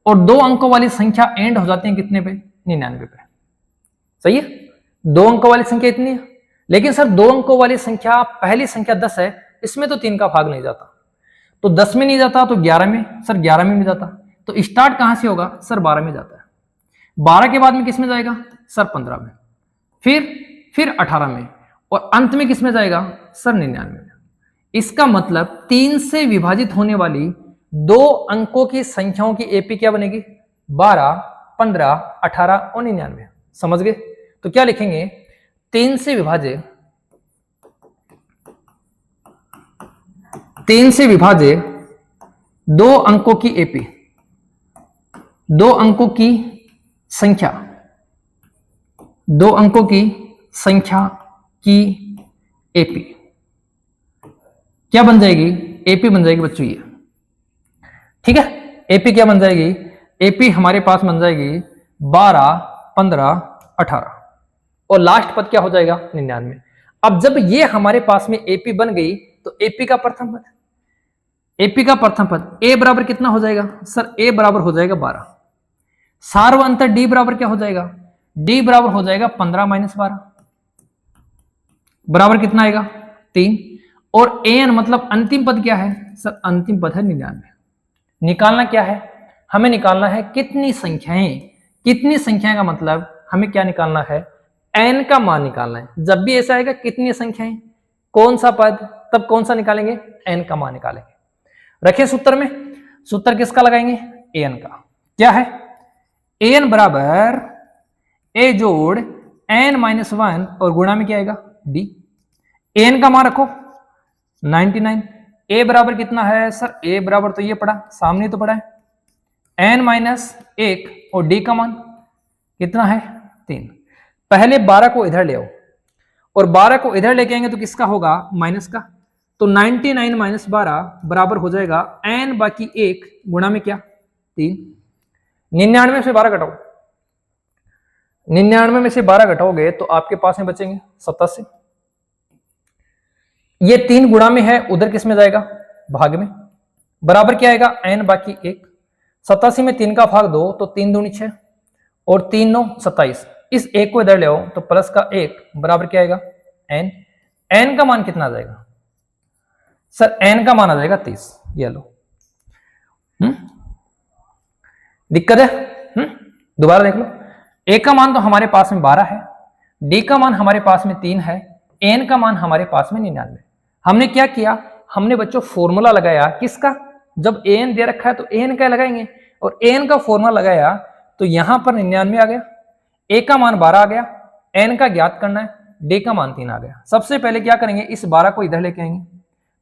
और 2 अंकों वाली संख्या एंड हो जाती है कितने पे 99 पे। सही है, 2 अंकों वाली संख्या इतनी है। लेकिन सर 2 अंकों वाली संख्या पहली संख्या 10 है, इसमें तो 3 का भाग नहीं जाता, तो 10 में नहीं जाता तो 11 में, सर 11 में नहीं जाता तो स्टार्ट कहां से होगा सर 12 में जाता है। 12 के बाद में किस में जाएगा सर 15 में, फिर 18 में और अंत में किस में जाएगा सर 99 में। इसका मतलब 3 से विभाजित होने वाली 2 अंकों की संख्याओं की एपी क्या बनेगी 12, 15, 18 और 99। समझ गए। तो क्या लिखेंगे 3 से विभाजित 2 अंकों की एपी, 2 अंकों की संख्या, 2 अंकों की संख्या की एपी क्या बन जाएगी, एपी बन जाएगी बच्चों ये। ठीक है, एपी क्या बन जाएगी, एपी हमारे पास बन जाएगी 12, 15, 18 और लास्ट पद क्या हो जाएगा 99। अब जब ये हमारे पास में एपी बन गई तो एपी का प्रथम पद, एपी का प्रथम पद ए बराबर कितना हो जाएगा सर, ए बराबर हो जाएगा 12। सार्व अंतर डी बराबर क्या हो जाएगा, डी बराबर हो जाएगा 15 माइनस 12 बराबर कितना आएगा 3। और एन मतलब अंतिम पद क्या है सर, अंतिम पद है 99। निकालना क्या है, हमें निकालना है कितनी संख्याएं, कितनी संख्याएं का मतलब हमें क्या निकालना है एन का मान निकालना है। जब भी ऐसा आएगा कितनी संख्याएं, कौन सा पद, तब कौन सा निकालेंगे, n का मान निकालेंगे। रखिए सूत्र में, सूत्र किसका लगाएंगे, an का। क्या है, an बराबर a जोड़ n-1 और गुणा में क्या आएगा d। an का मान रखो 99। a बराबर कितना है सर, a बराबर तो ये पढ़ा, सामने तो पढ़ा है n-1 और d का मान कितना है 3। पहले 12 को इधर ले आओ और 12 को इधर लेके आएंगे तो किसका होगा, माइनस का। तो 99 माइनस 12 बराबर हो जाएगा n बाकी 1 गुणा में क्या 3। 99 से 12 घटाओ, 99 में से 12 घटाओगे तो आपके पास में बचेंगे 87। ये 3 गुणा में है, उधर किस में जाएगा, भाग में। बराबर क्या आएगा, n बाकी 1। 87 में 3 का भाग 2 तो 3 दूनी 6 और 3 9 27। इस 1 को इधर ले आओ तो प्लस का 1 बराबर क्या आएगा n। n का मान कितना आ जाएगा सर, n का मान आ जाएगा 30। ये लो, दिक्कत है, दोबारा देख लो। a का मान तो हमारे पास में 12 है, d का मान हमारे पास में 3 है, n का मान हमारे पास में 99। हमने क्या किया, हमने बच्चों फॉर्मूला लगाया किसका, जब an दे रखा है तो an का लगाएंगे और an का फॉर्मूला लगाया तो यहां पर 99 आ गया, a का मान 12 आ गया, n का ज्ञात करना है, d का मान 3 आ गया। सबसे पहले क्या करेंगे, इस 12 को इधर लेके आएंगे,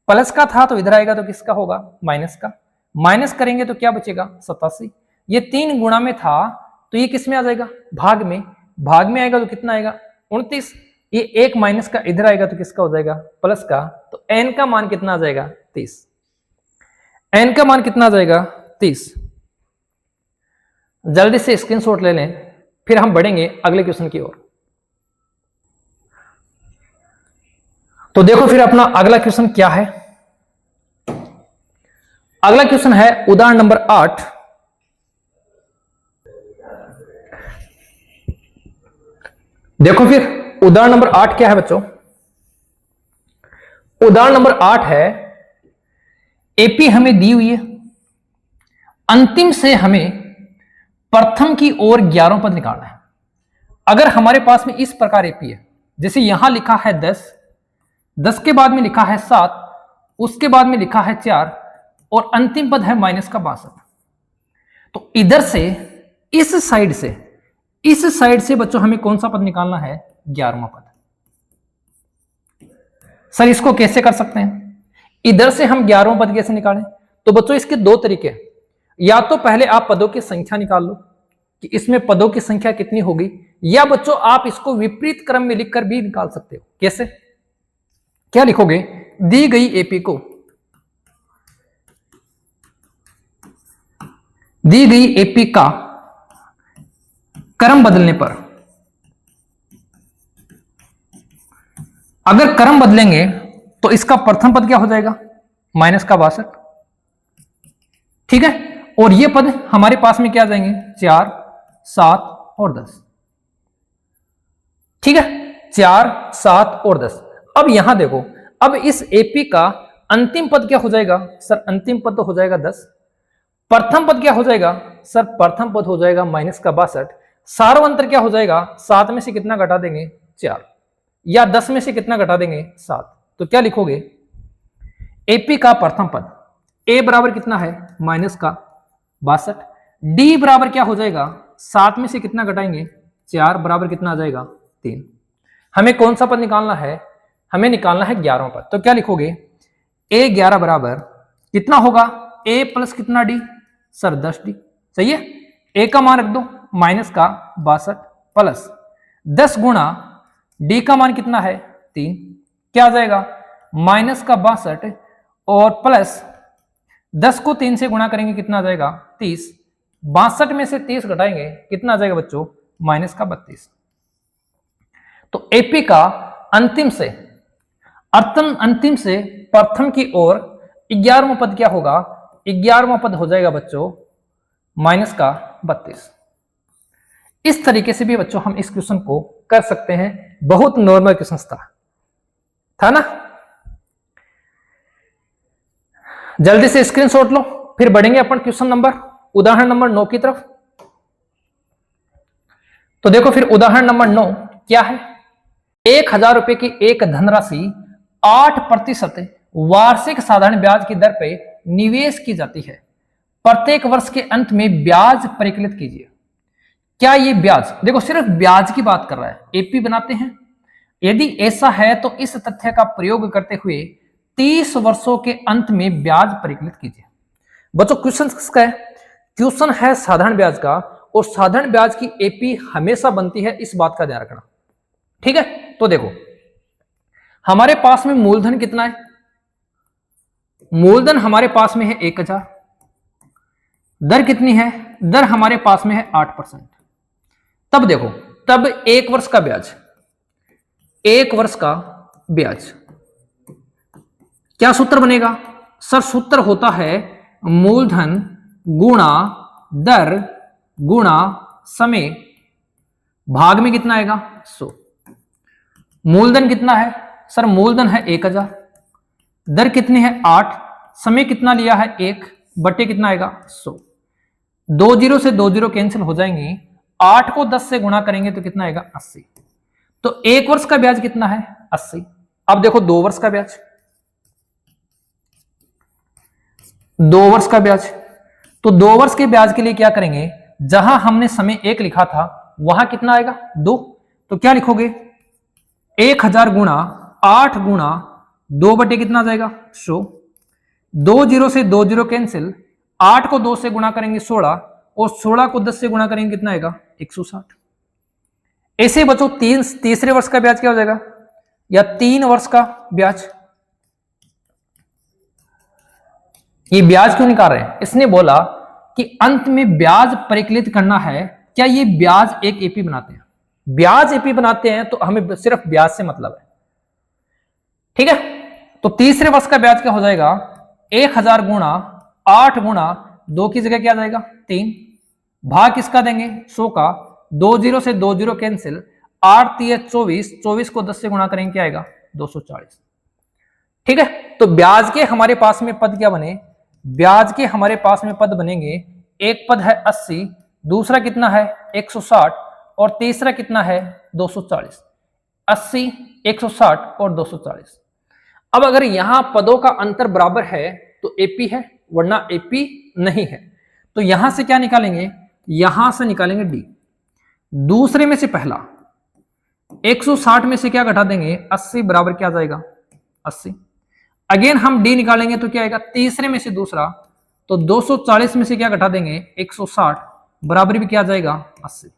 प्लस का था तो इधर आएगा तो किसका होगा, माइनस का। माइनस करेंगे तो क्या बचेगा 87। ये 3 गुणा में था तो ये किस में आ जाएगा, भाग में। भाग में आएगा तो कितना आएगा 29। ये 1 माइनस का इधर आएगा तो किसका हो जाएगा, प्लस का। तो n का मान कितना आ जाएगा 30। n का मान कितना आ जाएगा 30। जल्दी से स्क्रीनशॉट ले लें, फिर हम बढ़ेंगे अगले क्वेश्चन की ओर। तो देखो फिर अपना अगला क्वेश्चन क्या है। अगला क्वेश्चन है उदाहरण नंबर 8। देखो फिर उदाहरण नंबर 8 क्या है बच्चों, उदाहरण नंबर 8 है एपी हमें दी हुई है, अंतिम से हमें प्रथम की ओर 11 पद निकालना है। अगर हमारे पास में इस प्रकार एपी है, जैसे यहां लिखा है 10, 10 के बाद में लिखा है 7, उसके बाद में लिखा है 4 और अंतिम पद है माइनस का 62, तो इधर से इस साइड से बच्चों हमें कौन सा पद निकालना है, 11वां पद। सर इसको कैसे कर सकते हैं, इधर से हम 11वां पद कैसे निकालें, तो बच्चों इसके 2 तरीके हैं। या तो पहले आप पदों की संख्या निकाल लो कि इसमें पदों की संख्या कितनी होगी, या बच्चों आप इसको विपरीत क्रम में लिखकर भी निकाल सकते हो। कैसे, क्या लिखोगे, दी गई एपी को, दी गई एपी का क्रम बदलने पर, अगर क्रम बदलेंगे तो इसका प्रथम पद क्या हो जाएगा, माइनस का 62, ठीक है। और ये पद हमारे पास में क्या आ जाएंगे, 4 7 और 10, ठीक है, 4 7 और 10। अब यहां देखो, अब इस एपी का अंतिम पद क्या हो जाएगा सर, अंतिम पद तो हो जाएगा 10। प्रथम पद क्या हो जाएगा सर, प्रथम पद हो जाएगा माइनस का 62। सार्वंतर क्या हो जाएगा, 7 में से कितना घटा देंगे 4, या 10 में से कितना घटा देंगे 7। तो क्या लिखोगे, एपी का प्रथम पद, ए बराबर कितना है माइनस का 62, डी बराबर क्या हो जाएगा, 7 में से कितना घटाएंगे 4, बराबर कितना आ जाएगा 3। हमें कौन सा पद निकालना है, हमें निकालना है 11वां पद। तो क्या लिखोगे, ए 11 बराबर कितना होगा, ए प्लस कितना डी सर 10d, सही है। ए का मान रख दो माइनस का 62 प्लस 10 गुणा डी का मान कितना है 3, क्या आ जाएगा माइनस का 62 और प्लस 10 को 3 से गुणा करेंगे कितना आ जाएगा 30, 62 में से 30 घटाएंगे कितना आ जाएगा बच्चों, माइनस का 32। तो एपी का अंतिम से प्रथम की ओर 11वां पद क्या होगा, 11वां पद हो जाएगा बच्चों माइनस का 32। इस तरीके से भी बच्चों हम इस क्वेश्चन को कर सकते हैं, बहुत नॉर्मल क्वेश्चन था ना। जल्दी से स्क्रीनशॉट लो, फिर बढ़ेंगे अपन क्वेश्चन नंबर उदाहरण नंबर 9 की तरफ। तो देखो फिर उदाहरण नंबर 9 क्या है, 1000 रुपए की एक धनराशि 8% वार्षिक साधारण ब्याज की दर पे निवेश की जाती है। प्रत्येक वर्ष के अंत में ब्याज परिकलित कीजिए। क्या ये ब्याज, देखो सिर्फ ब्याज की बात कर रहा है, एपी बनाते हैं। यदि ऐसा है तो इस तथ्य का प्रयोग करते हुए 30 वर्षों के अंत में ब्याज परिकलित कीजिए। बच्चों क्वेश्चन किसका है? क्वेश्चन है साधारण ब्याज का, और साधारण ब्याज की एपी हमेशा बनती है, इस बात का ध्यान रखना। ठीक है, तो देखो हमारे पास में मूलधन कितना है? मूलधन हमारे पास में है 1000। दर कितनी है? दर हमारे पास में है 8%। तब देखो, तब 1 वर्ष का ब्याज, 1 वर्ष का ब्याज क्या सूत्र बनेगा? सर सूत्र होता है मूलधन गुणा दर गुणा समय, भाग में कितना आएगा? 100। मूलधन कितना है? सर मूलधन है 1000, दर कितनी है? 8, समय कितना लिया है? 1 बटे कितना आएगा? 100। 2 0 से 2 0 कैंसिल हो जाएंगे, 8 को 10 से गुणा करेंगे तो कितना आएगा? 80। तो 1 वर्ष का ब्याज कितना है? 80। अब देखो 2 वर्ष का ब्याज, 2 वर्ष का ब्याज, तो 2 वर्ष के ब्याज के लिए क्या करेंगे? जहां हमने समय 1 लिखा था वहां कितना आएगा? 2। तो क्या लिखोगे? 1000 गुणा 8 गुणा 2 बटे कितना जाएगा? 100। 2 0 से 2 0 कैंसिल, 8 को 2 से गुणा करेंगे 16, और 16 को 10 से गुणा करेंगे कितना आएगा? 160। ऐसे बच्चों तीसरे वर्ष का ब्याज क्या हो जाएगा? या 3 वर्ष का ब्याज। ये ब्याज क्यों निकाल रहे हैं? इसने बोला कि अंत में ब्याज परिकलित करना है। क्या ये ब्याज एक एपी बनाते हैं? ब्याज एपी बनाते हैं तो हमें सिर्फ ब्याज से मतलब है। ठीक है, तो तीसरे वर्ष का ब्याज क्या हो जाएगा? 1000 गुणा 8 गुणा 2 की जगह क्या जाएगा? 3। भाग किसका देंगे? 100 का। 2 0 से 2 0 कैंसिल, 8 3 24, 24 को 10 से गुणा करेंगे क्या आएगा? 240। ठीक है, तो ब्याज के हमारे पास में पद क्या बने? ब्याज के हमारे पास में पद बनेंगे, एक पद है 80, दूसरा कितना है? 160, और तीसरा कितना है? 240। 80, 160 और 240। अब अगर यहां पदों का अंतर बराबर है तो एपी है, वरना एपी नहीं है। तो यहां से क्या निकालेंगे? यहां से निकालेंगे डी। दूसरे में से पहला 160 में से क्या घटा देंगे? 80 बराबर क्या जाएगा? 80। अगेन हम डी निकालेंगे तो क्या आएगा? तीसरे में से दूसरा, तो 240 में से क्या घटा देंगे? 160 बराबर भी क्या जाएगा? 80।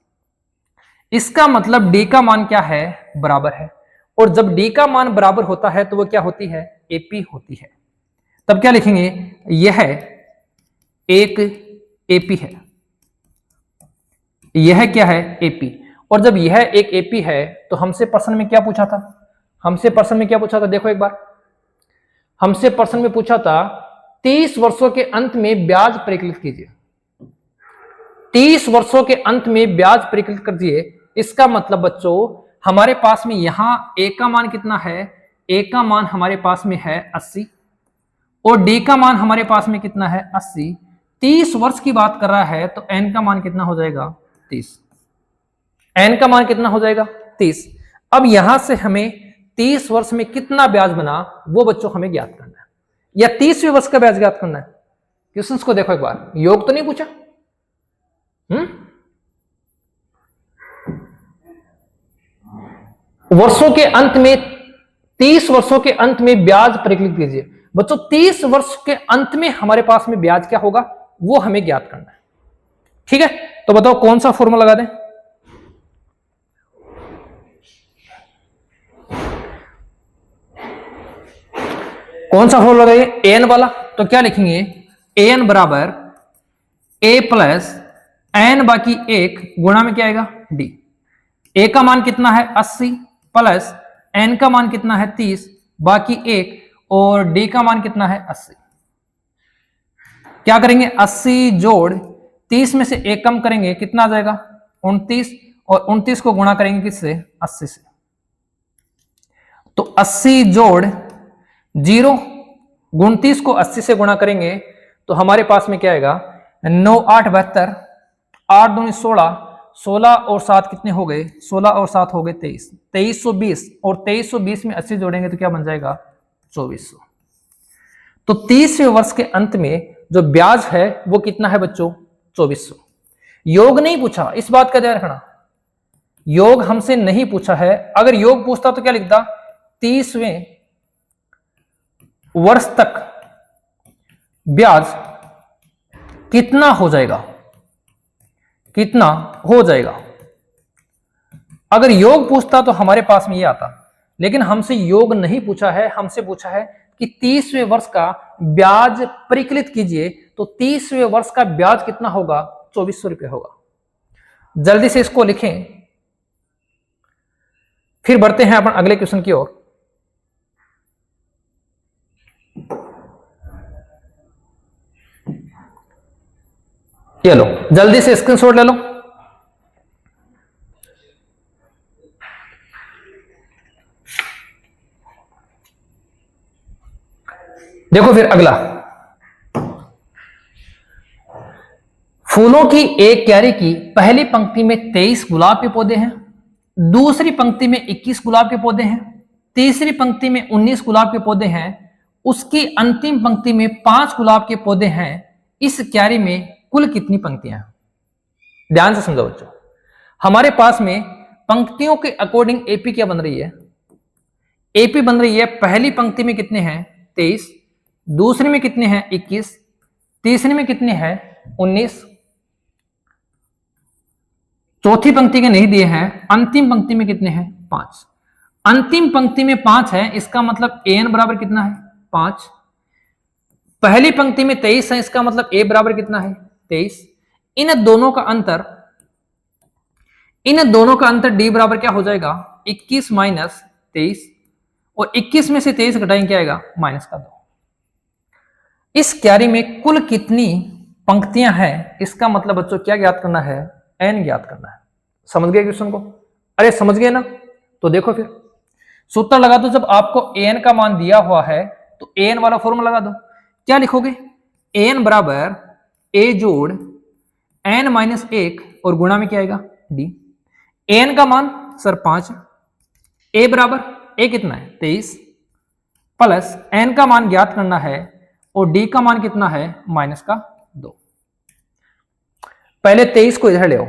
इसका मतलब डी का मान क्या है? बराबर है। और जब डी का मान बराबर होता है तो वो क्या होती है? एपी होती है। तब क्या लिखेंगे? यह एक एपी है। यह क्या है? एपी। और जब यह एक एपी है तो हमसे प्रश्न में क्या पूछा था? हमसे प्रश्न में क्या पूछा था? देखो एक बार, हमसे प्रश्न में पूछा था 30 वर्षों के अंत में ब्याज परिकलित कीजिए। 30 वर्षों के अंत में ब्याज परिकलित कीजिए। इसका मतलब बच्चों हमारे पास में यहां ए का मान कितना है? ए का मान हमारे पास में है 80, और डी का मान हमारे पास में कितना है? 80। 30 वर्ष की बात कर रहा है तो एन का मान कितना हो जाएगा? 30। एन का मान कितना हो जाएगा? 30। अब यहां से हमें 30 वर्ष में कितना ब्याज बना वो बच्चों हमें ज्ञात करना है, या 30वें वर्ष का ब्याज ज्ञात करना है। क्वेश्चंस को देखो एक बार, योग तो नहीं पूछा। वर्षों के अंत में 30 वर्षों के अंत में ब्याज परिकलित कीजिए। बच्चों 30 वर्ष के अंत में हमारे पास में ब्याज क्या होगा वो हमें ज्ञात करना है। ठीक है, तो बताओ कौन सा फॉर्मूला लगा दें? कौन सा फॉर्मूला लगाइए? एन वाला। तो क्या लिखेंगे? एन बराबर ए प्लस एन बाकी 1 गुणा में क्या आएगा? डी। ए का मान कितना है? 80 प्लस एन का मान कितना है? 30 बाकी 1, और डी का मान कितना है? 80। क्या करेंगे? 80 जोड़ 30 में से 1 कम करेंगे, कितना आ जाएगा? 29, और 29 को गुणा करेंगे किससे? 80 से। तो 80 जोड़ 0, 29 को 80 से गुणा करेंगे तो हमारे पास में क्या आएगा? 9 8 72, 8 दूनी 16, 16 और 7 कितने हो गए? 16 और 7 हो गए 23, 2320, और 2320 में 80 जोड़ेंगे तो क्या बन जाएगा? 2400। तो 30वें वर्ष के अंत में जो ब्याज है वो कितना है बच्चों? 2400। योग नहीं पूछा, इस बात का ध्यान रखना, योग हमसे नहीं पूछा है। अगर योग पूछता तो क्या लिखता? 30वें वर्ष तक ब्याज कितना हो जाएगा, कितना हो जाएगा। अगर योग पूछता तो हमारे पास में ये आता, लेकिन हमसे योग नहीं पूछा है, हमसे पूछा है कि 30वें वर्ष का ब्याज परिकलित कीजिए, तो 30वें वर्ष का ब्याज कितना होगा? 2400 रुपये होगा। जल्दी से इसको लिखें, फिर बढ़ते हैं अपन अगले क्वेश्चन की ओर। ये लो, जल्दी से स्क्रीनशॉट ले लो। देखो फिर अगला, फूलों की एक क्यारी की पहली पंक्ति में 23 गुलाब के पौधे हैं, दूसरी पंक्ति में 21 गुलाब के पौधे हैं, तीसरी पंक्ति में 19 गुलाब के पौधे हैं, उसकी अंतिम पंक्ति में 5 गुलाब के पौधे हैं। इस क्यारी में कुल कितनी पंक्तियां हैं? ध्यान से समझो बच्चों, हमारे पास में पंक्तियों के अकॉर्डिंग एपी क्या बन रही है? एपी बन रही है, पहली पंक्ति में कितने हैं? 23, दूसरी में कितने हैं? 21, तीसरी में कितने हैं? 19, चौथी पंक्ति के नहीं दिए हैं, अंतिम पंक्ति में कितने हैं? 5। अंतिम पंक्ति में 5 है, इसका मतलब an बराबर कितना है? 5। पहली पंक्ति में 23 है, इसका मतलब a बराबर कितना है? 23। इन दोनों का अंतर d बराबर क्या हो जाएगा? 21 माइनस 23, और 21 में से 23 घटाएंगे क्या आएगा? माइनस का 2। इस क्यारी में कुल कितनी पंक्तियां हैं, इसका मतलब बच्चों क्या ज्ञात करना है? n ज्ञात करना है। समझ गए क्वेश्चन को? अरे समझ गए ना? तो देखो फिर सूत्र लगा दो। जब आपको an का मान दिया हुआ है तो an वाला फॉर्मूला लगा दो। क्या लिखोगे? an बराबर a जोड़ n माइनस 1 और गुणा में क्या आएगा? d। an का मान सर 5, a बराबर a कितना है? 23, प्लस n का मान ज्ञात करना है और d का मान कितना है? माइनस का 2। पहले 23 को इधर ले आओ,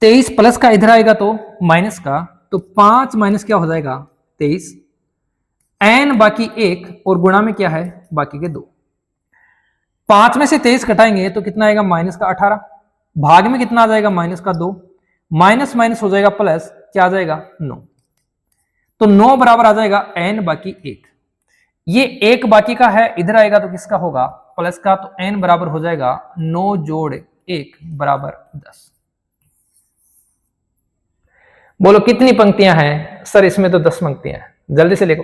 23 प्लस का इधर आएगा तो माइनस का, तो 5 माइनस क्या हो जाएगा? 23, n बाकी 1 और गुणा में क्या है? बाकी के 2। 5 में से 23 घटाएंगे तो कितना आएगा? माइनस का 18। भाग में कितना आ जाएगा? माइनस का 2। माइनस माइनस हो जाएगा प्लस, क्या आ जाएगा? 9। तो 9 बराबर आ जाएगा n बाकी 1। ये 1 बाकी का है, इधर आएगा तो किसका होगा? प्लस का। तो n बराबर हो जाएगा 9 जोड़ 1 बराबर 10। बोलो कितनी पंक्तियां हैं? सर इसमें तो 10 पंक्तियां हैं। जल्दी से लिखो।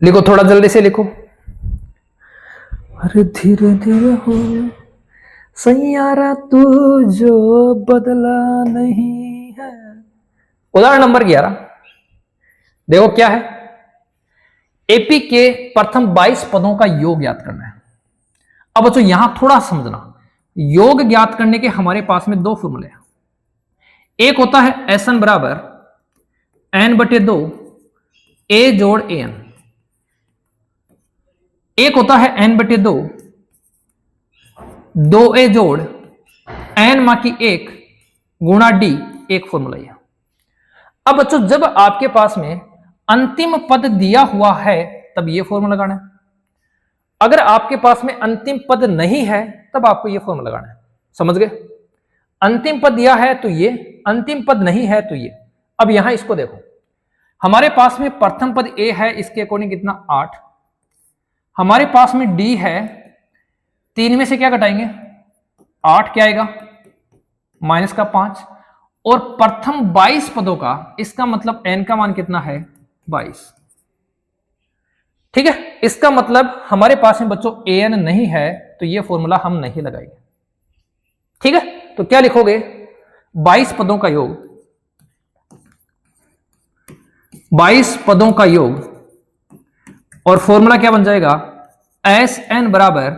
लिखो, थोड़ा जल्दी से लिखो। अरे धीरे धीरे हो सैयारा तू जो बदला नहीं है। उदाहरण नंबर 11 देखो क्या है? एपी के प्रथम 22 पदों का योग ज्ञात करना है। अब बच्चों यहां थोड़ा समझना, योग ज्ञात करने के हमारे पास में 2 फॉर्मूले हैं। एक होता है एसएन बराबर n/2 a जोड़ an, एक होता है n/2 2a जोड़ n माकी 1 गुणा d, एक फॉर्मूला यह। अब बच्चों जब आपके पास में अंतिम पद दिया हुआ है तब यह फॉर्मूला लगाना है। अगर आपके पास में अंतिम पद नहीं है तब आपको यह फॉर्मूला लगाना है। समझ गए? अंतिम पद दिया है तो ये, अंतिम पद नहीं है तो ये। अब यहां इसको देखो, हमारे पास में प्रथम पद a है, इसके अकॉर्डिंग कितना? 8। हमारे पास में d है, 3 में से क्या घटाएंगे? 8 क्या आएगा? माइनस का 5। और प्रथम 22 पदों का, इसका मतलब n का मान कितना है? 22। ठीक है, इसका मतलब हमारे पास में बच्चों an नहीं है तो ये फॉर्मूला हम नहीं लगाएंगे। ठीक है, तो क्या लिखोगे? 22 पदों का योग, 22 पदों का योग, और फॉर्मूला क्या बन जाएगा? Sn बराबर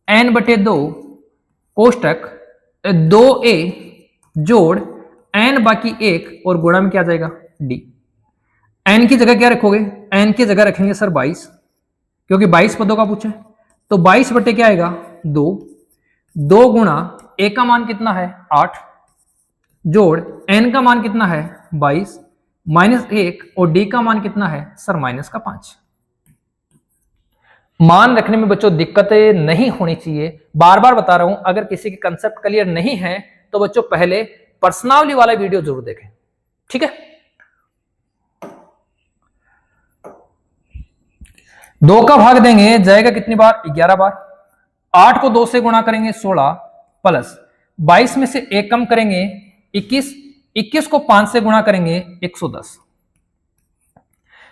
n/2 कोष्टक 2a जोड़ n बाकी 1 और गुणा में क्या आ जाएगा d। n की जगह क्या रखोगे, n की जगह रखेंगे सर 22, क्योंकि 22 पदों का पूछे। तो 22 बटे क्या आएगा 2, 2 गुणा a का मान कितना है 8, जोड़ n का मान कितना है 22, माइनस 1 और d का मान कितना है सर माइनस का 5। मान रखने में बच्चों दिक्कतें नहीं होनी चाहिए, बार बार बता रहा हूं। अगर किसी के कंसेप्ट क्लियर नहीं है तो बच्चों पहले पर्सनावली वाला वीडियो जरूर देखें, ठीक है। 2 का भाग देंगे जाएगा कितनी बार 11 बार, 8 को 2 से गुणा करेंगे 16 प्लस 22 में से 1 कम करेंगे 21, 21 को 5 से गुणा करेंगे 110।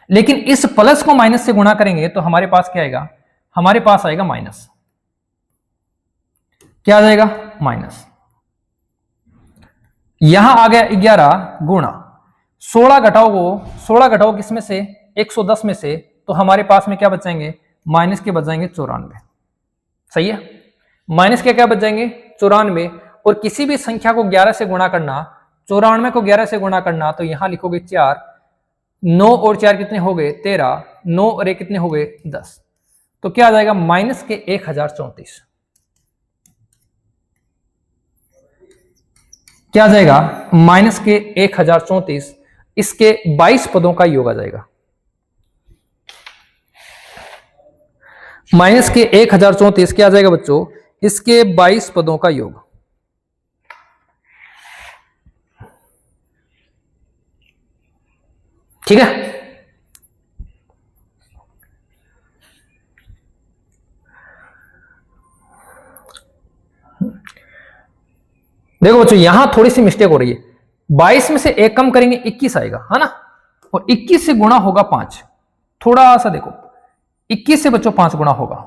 लेकिन इस प्लस को माइनस से गुणा करेंगे तो हमारे पास क्या आएगा, हमारे पास आएगा माइनस। क्या आ जाएगा माइनस। यहां आ गया 11 गुणा 16 घटाओ किसमें से 110 में से, तो हमारे पास में क्या बचाएंगे माइनस के बचाएंगे 94। सही है, माइनस के क्या बच जाएंगे 94। और किसी भी संख्या को 11 से गुणा करना, 94 को 11 से गुणा करना, तो यहां लिखोगे 4, 9 और 4 कितने हो गए 13, 9 और 1 कितने हो गए 10। तो क्या आ जाएगा माइनस के 1034। क्या आ जाएगा माइनस के 1034। इसके 22 पदों का योग आ जाएगा। माइनस के 1034 क्या आ जाएगा बच्चों, इसके 22 पदों का योग। ठीक है, देखो बच्चों यहां थोड़ी सी मिस्टेक हो रही है। 22 में से 1 कम करेंगे 21 आएगा, है ना, और 21 से गुणा होगा 5। थोड़ा सा देखो, 21 से बच्चों 5 गुणा होगा,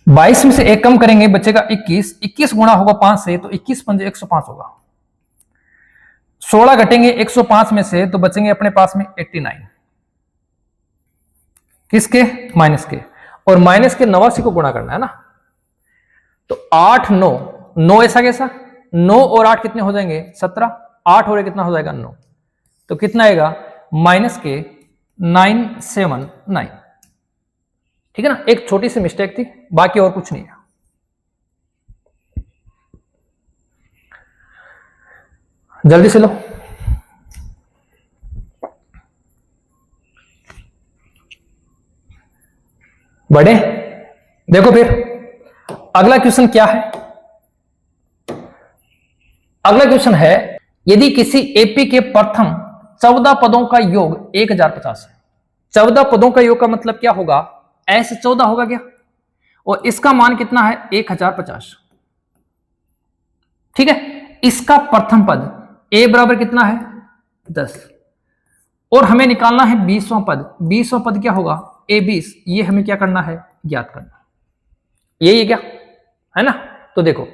बाईस में से 1 कम करेंगे बचेगा 21, 21 गुणा होगा 5 से तो 21 पंजे 105 होगा। 16 घटेंगे 105 में से तो बचेंगे अपने पास में 89। किसके माइनस के, और माइनस के 89 को गुणा करना है ना। तो 8 9 9 ऐसा कैसा, 9 और 8 कितने हो जाएंगे 17, 8 और 1 कितना हो जाएगा 9, तो कितना आएगा माइनस के 979। ठीक है ना, एक छोटी सी मिस्टेक थी, बाकी और कुछ नहीं है। जल्दी से लो, बढ़े। देखो फिर अगला क्वेश्चन क्या है। अगला क्वेश्चन है, यदि किसी एपी के प्रथम 14 पदों का योग 1050 है। 14 पदों का योग का मतलब क्या होगा, ऐसे 14 होगा क्या, और इसका मान कितना है 1050। ठीक है, इसका प्रथम पद ए बराबर कितना है 10, और हमें निकालना है 20वां पद। 20वां पद क्या होगा ए 20, ये हमें क्या करना है ज्ञात करना, यही है क्या, है ना। तो देखो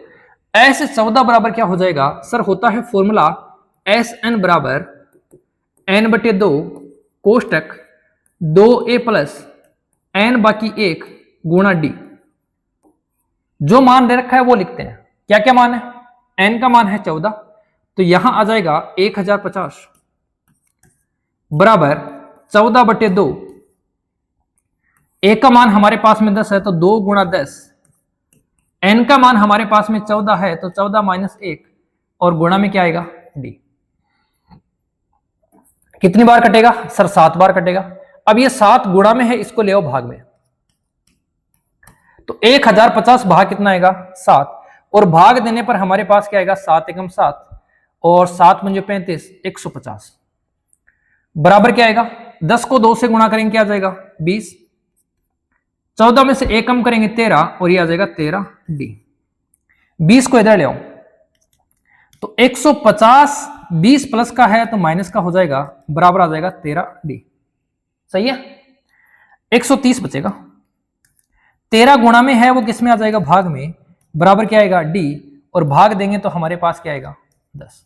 ऐसे 14 बराबर क्या हो जाएगा सर, होता है फॉर्मूला एस एन बराबर एन बटे 2 कोष्टक 2a प्लस एन बाकी 1 गुणा डी। जो मान दे रखा है वो लिखते हैं। क्या क्या मान है, एन का मान है 14, तो यहां आ जाएगा 1050 बराबर 14 बटे 2। ए का मान हमारे पास में 10 है तो 2 गुणा 10, एन का मान हमारे पास में 14 है तो 14 माइनस 1, और गुणा में क्या आएगा डी। कितनी बार कटेगा सर 7 बार कटेगा। अब ये 7 गुणा में है, इसको ले आओ भाग में, तो 1050 भाग कितना आएगा 7, और भाग देने पर हमारे पास क्या आएगा 7 एकम 7 और 7 पंजे 35 150 बराबर क्या आएगा 10 को 2 से गुणा करेंगे क्या आ जाएगा 20, 14 में से 1 कम करेंगे 13 और ये आ जाएगा 13 डी। 20 को इधर ले आओ तो 150 20 प्लस का है तो माइनस का हो जाएगा, बराबर आ जाएगा 13 डी। सही है, 130 बचेगा। 13 गुणा में है वो किस में आ जाएगा भाग में, बराबर क्या आएगा डी, और भाग देंगे तो हमारे पास क्या आएगा 10।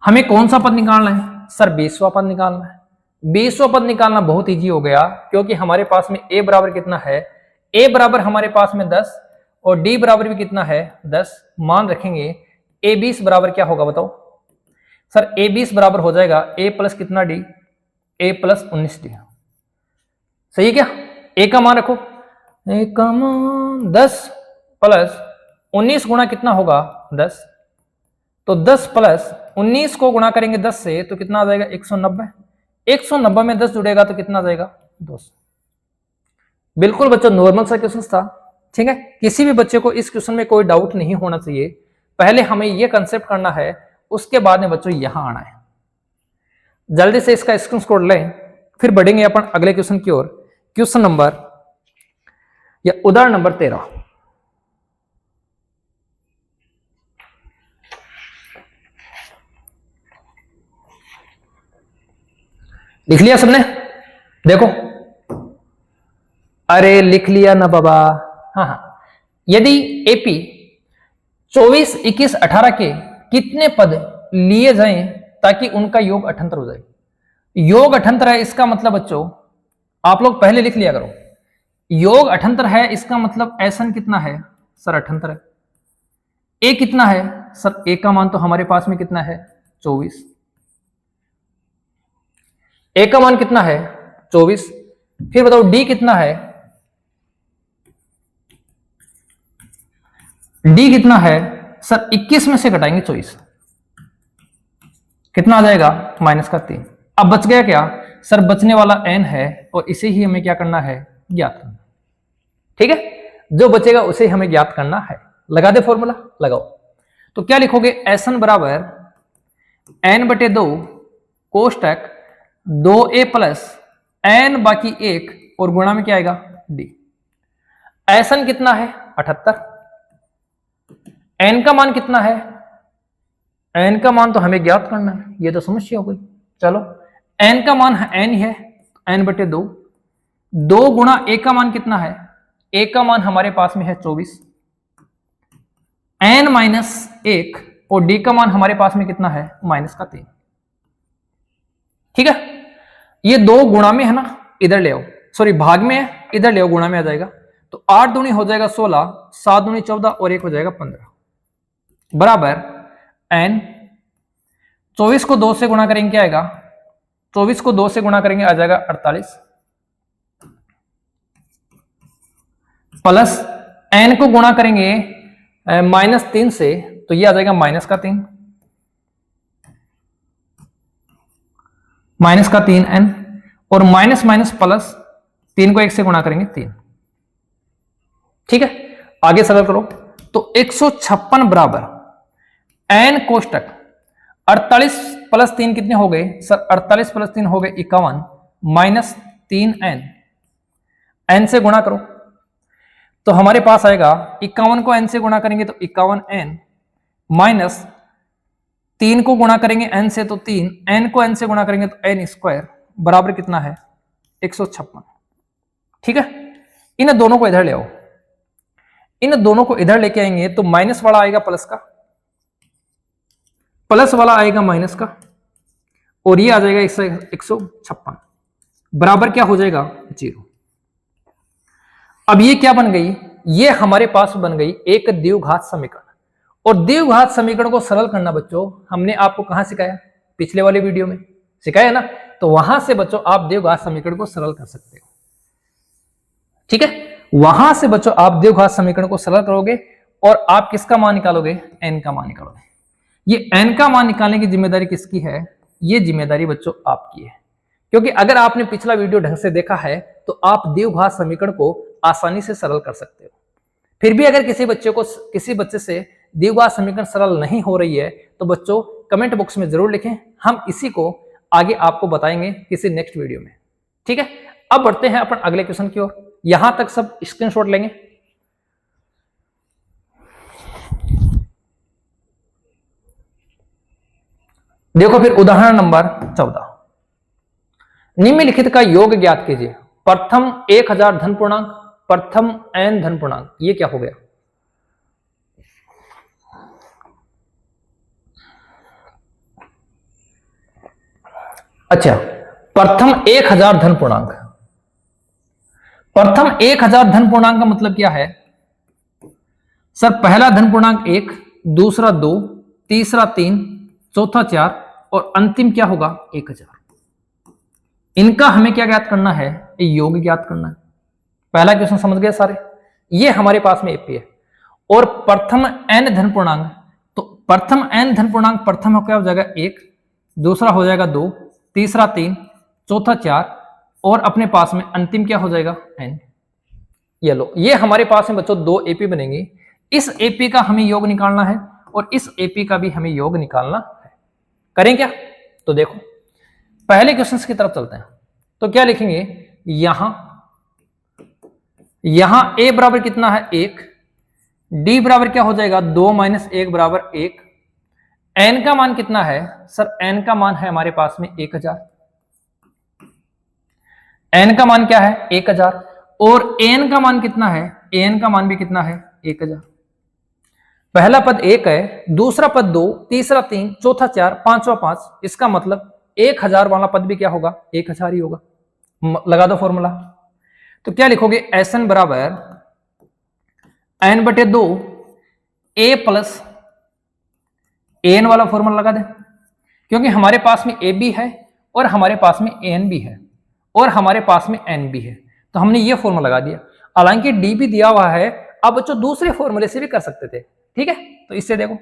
हमें कौन सा पद निकालना है सर 20वां पद निकालना है। 20वां पद निकालना बहुत इजी हो गया, क्योंकि हमारे पास में a बराबर कितना है, a बराबर हमारे पास में 10 और d बराबर भी कितना है 10। मान रखेंगे a 20 बराबर क्या होगा बताओ सर, a 20 बराबर हो जाएगा a प्लस कितना d, a प्लस 19d। सही है क्या? a का मान रखो, a का मान 10 प्लस 19 गुणा कितना होगा 10, तो 10 प्लस 19 को गुणा करेंगे 10 से तो कितना आ जाएगा 190। 190 में 10 जुड़ेगा तो कितना आ जाएगा 200। बिल्कुल बच्चों नॉर्मल सा क्वेश्चन था, ठीक है। किसी भी बच्चे को इस क्वेश्चन में कोई डाउट नहीं होना चाहिए। पहले हमें यह कंसेप्ट करना है, उसके बाद में बच्चों यहां आना है। जल्दी से इसका स्क्रीनशॉट लें, फिर बढ़ेंगे अपन अगले क्वेश्चन की ओर। क्वेश्चन नंबर या उदाहरण नंबर 13। लिख लिया सबने? देखो, अरे लिख लिया ना बाबा? हाँ, यदि एपी 24, 21, 18 के कितने पद लिए जाएं ताकि उनका योग 78 हो जाए। योग 78 है, इसका मतलब बच्चों आप लोग पहले लिख लिया करो। योग 78 है, इसका मतलब एसन कितना है सर 78 है। ए कितना है सर, ए का मान तो हमारे पास में कितना है 24। ए का मान कितना है 24। फिर बताओ डी कितना है, डी कितना है सर, 21 में से घटाएंगे 24, कितना आ जाएगा -3। अब बच गया क्या सर, बचने वाला n है और इसे ही हमें क्या करना है ज्ञात करना। ठीक है, जो बचेगा उसे हमें ज्ञात करना है। लगा दे फॉर्मूला, लगाओ। तो क्या लिखोगे, एसन बराबर n/2 कोष्टक 2a प्लस n बाकी 1 और गुणा में क्या आएगा d। एसन कितना है 78, n का मान कितना है, n का मान तो हमें ज्ञात करना है, ये तो समस्या हो गई। चलो n का मान n ही है, n/2, 2 गुणा a का मान कितना है, a का मान हमारे पास में है 24, n - 1 और d का मान हमारे पास में कितना है -3। ठीक है, ये 2 गुणा में है ना, इधर ले आओ, सॉरी भाग में है, इधर ले आओ, गुणा में आ जाएगा। तो 8 दूनी हो जाएगा 16, 7 दूनी 14 और 1 हो जाएगा 15 बराबर n। 24 को 2 से गुणा करेंगे क्या आएगा, 24 को 2 से गुणा करेंगे आ जाएगा 48 प्लस n को गुणा करेंगे -3 से तो ये आ जाएगा -3 n और माइनस प्लस 3 को 1 से गुणा करेंगे 3। ठीक है, आगे सरल करो। तो 156 बराबर n कोष्टक 48 प्लस 3 कितने हो गए सर, 48 प्लस 3 हो गए 51 -3n, n से गुणा करो तो हमारे पास आएगा 51 को n से गुणा करेंगे तो 51n माइनस 3 को गुणा करेंगे n से तो 3, n को n से गुणा करेंगे तो n स्क्वायर बराबर कितना है 156। ठीक है, इन दोनों को इधर ले आओ, इन दोनों को इधर लेके आएंगे तो माइनस वाला आएगा प्लस का, प्लस वाला आएगा माइनस का और ये आ जाएगा 156 बराबर क्या हो जाएगा 0। अब ये क्या बन गई, ये हमारे पास बन गई एक द्विघात समीकरण। और द्विघात समीकरण को सरल करना बच्चों हमने आपको कहां सिखाया, पिछले वाले वीडियो में सिखाया ना, तो वहां से बच्चों आप द्विघात समीकरण को सरल कर सकते हो। ठीक है, वहां से बच्चों आप द्विघात समीकरण को सरल करोगे और आप किसका मान निकालोगे, n का मान निकालोगे। ये n का मान निकालने की जिम्मेदारी किसकी है, ये जिम्मेदारी बच्चों आपकी है, क्योंकि अगर आपने पिछला वीडियो ढंग से देखा है तो आप द्विघात समीकरण को आसानी से सरल कर सकते हो। फिर भी अगर किसी बच्चे से द्विघात समीकरण सरल नहीं हो रही है तो बच्चों कमेंट बॉक्स में जरूर लिखें, हम इसी को आगे आपको बताएंगे किसी नेक्स्ट वीडियो में। ठीक है, अब बढ़ते हैं अपन अगले क्वेश्चन की ओर। यहां तक सब स्क्रीनशॉट लेंगे। देखो फिर उदाहरण नंबर 14, निम्नलिखित का योग ज्ञात कीजिए। प्रथम 1000 धन पूर्णांक, प्रथम n धन पूर्णांक, ये क्या हो गया, अच्छा प्रथम 1000 धन पूर्णांक। प्रथम 1000 धन पूर्णांक का मतलब क्या है सर? पहला धन पूर्णांक 1, दूसरा 2, तीसरा 3, चौथा 4 और अंतिम क्या होगा 1000। इनका हमें क्या ज्ञात करना है? योग ज्ञात करना है। पहला क्वेश्चन समझ गए सारे? ये हमारे पास में एपी है। और प्रथम n धन पूर्णांक, तो प्रथम n धन पूर्णांक प्रथम क्या हो जाएगा 1, दूसरा हो जाएगा 2, तीसरा 3, चौथा 4 और अपने पास में अंतिम क्या हो जाएगा n। ये लो, ये हमारे पास में बच्चों 2 एपी बनेंगे। इस एपी का हमें योग निकालना है और इस एपी का भी हमें योग निकालना है। करें क्या? तो देखो पहले क्वेश्चन की तरफ चलते हैं। तो क्या लिखेंगे? यहां a बराबर कितना है 1, d बराबर क्या हो जाएगा 2 - 1 बराबर 1, n का मान कितना है सर? n का मान है हमारे पास में 1000। n का मान क्या है 1000 और an का मान कितना है? an का मान भी कितना है 1000। पहला पद 1 है, दूसरा पद 2, तीसरा 3, चौथा 4, पांचवा 5। इसका मतलब 1000 वाला पद भी क्या होगा 1000 ही होगा। लगा दो फॉर्मूला। तो क्या लिखोगे? Sn बराबर n/2 a प्लस an वाला फॉर्मूला लगा दे, क्योंकि हमारे पास में a भी है और हमारे पास में an भी है और हमारे पास में n भी है। तो हमने ये फॉर्मूला लगा दिया। हालांकि d भी दिया हुआ है, अब बच्चों दूसरे फॉर्मूले से भी कर सकते थे। ठीक है, तो इससे देखो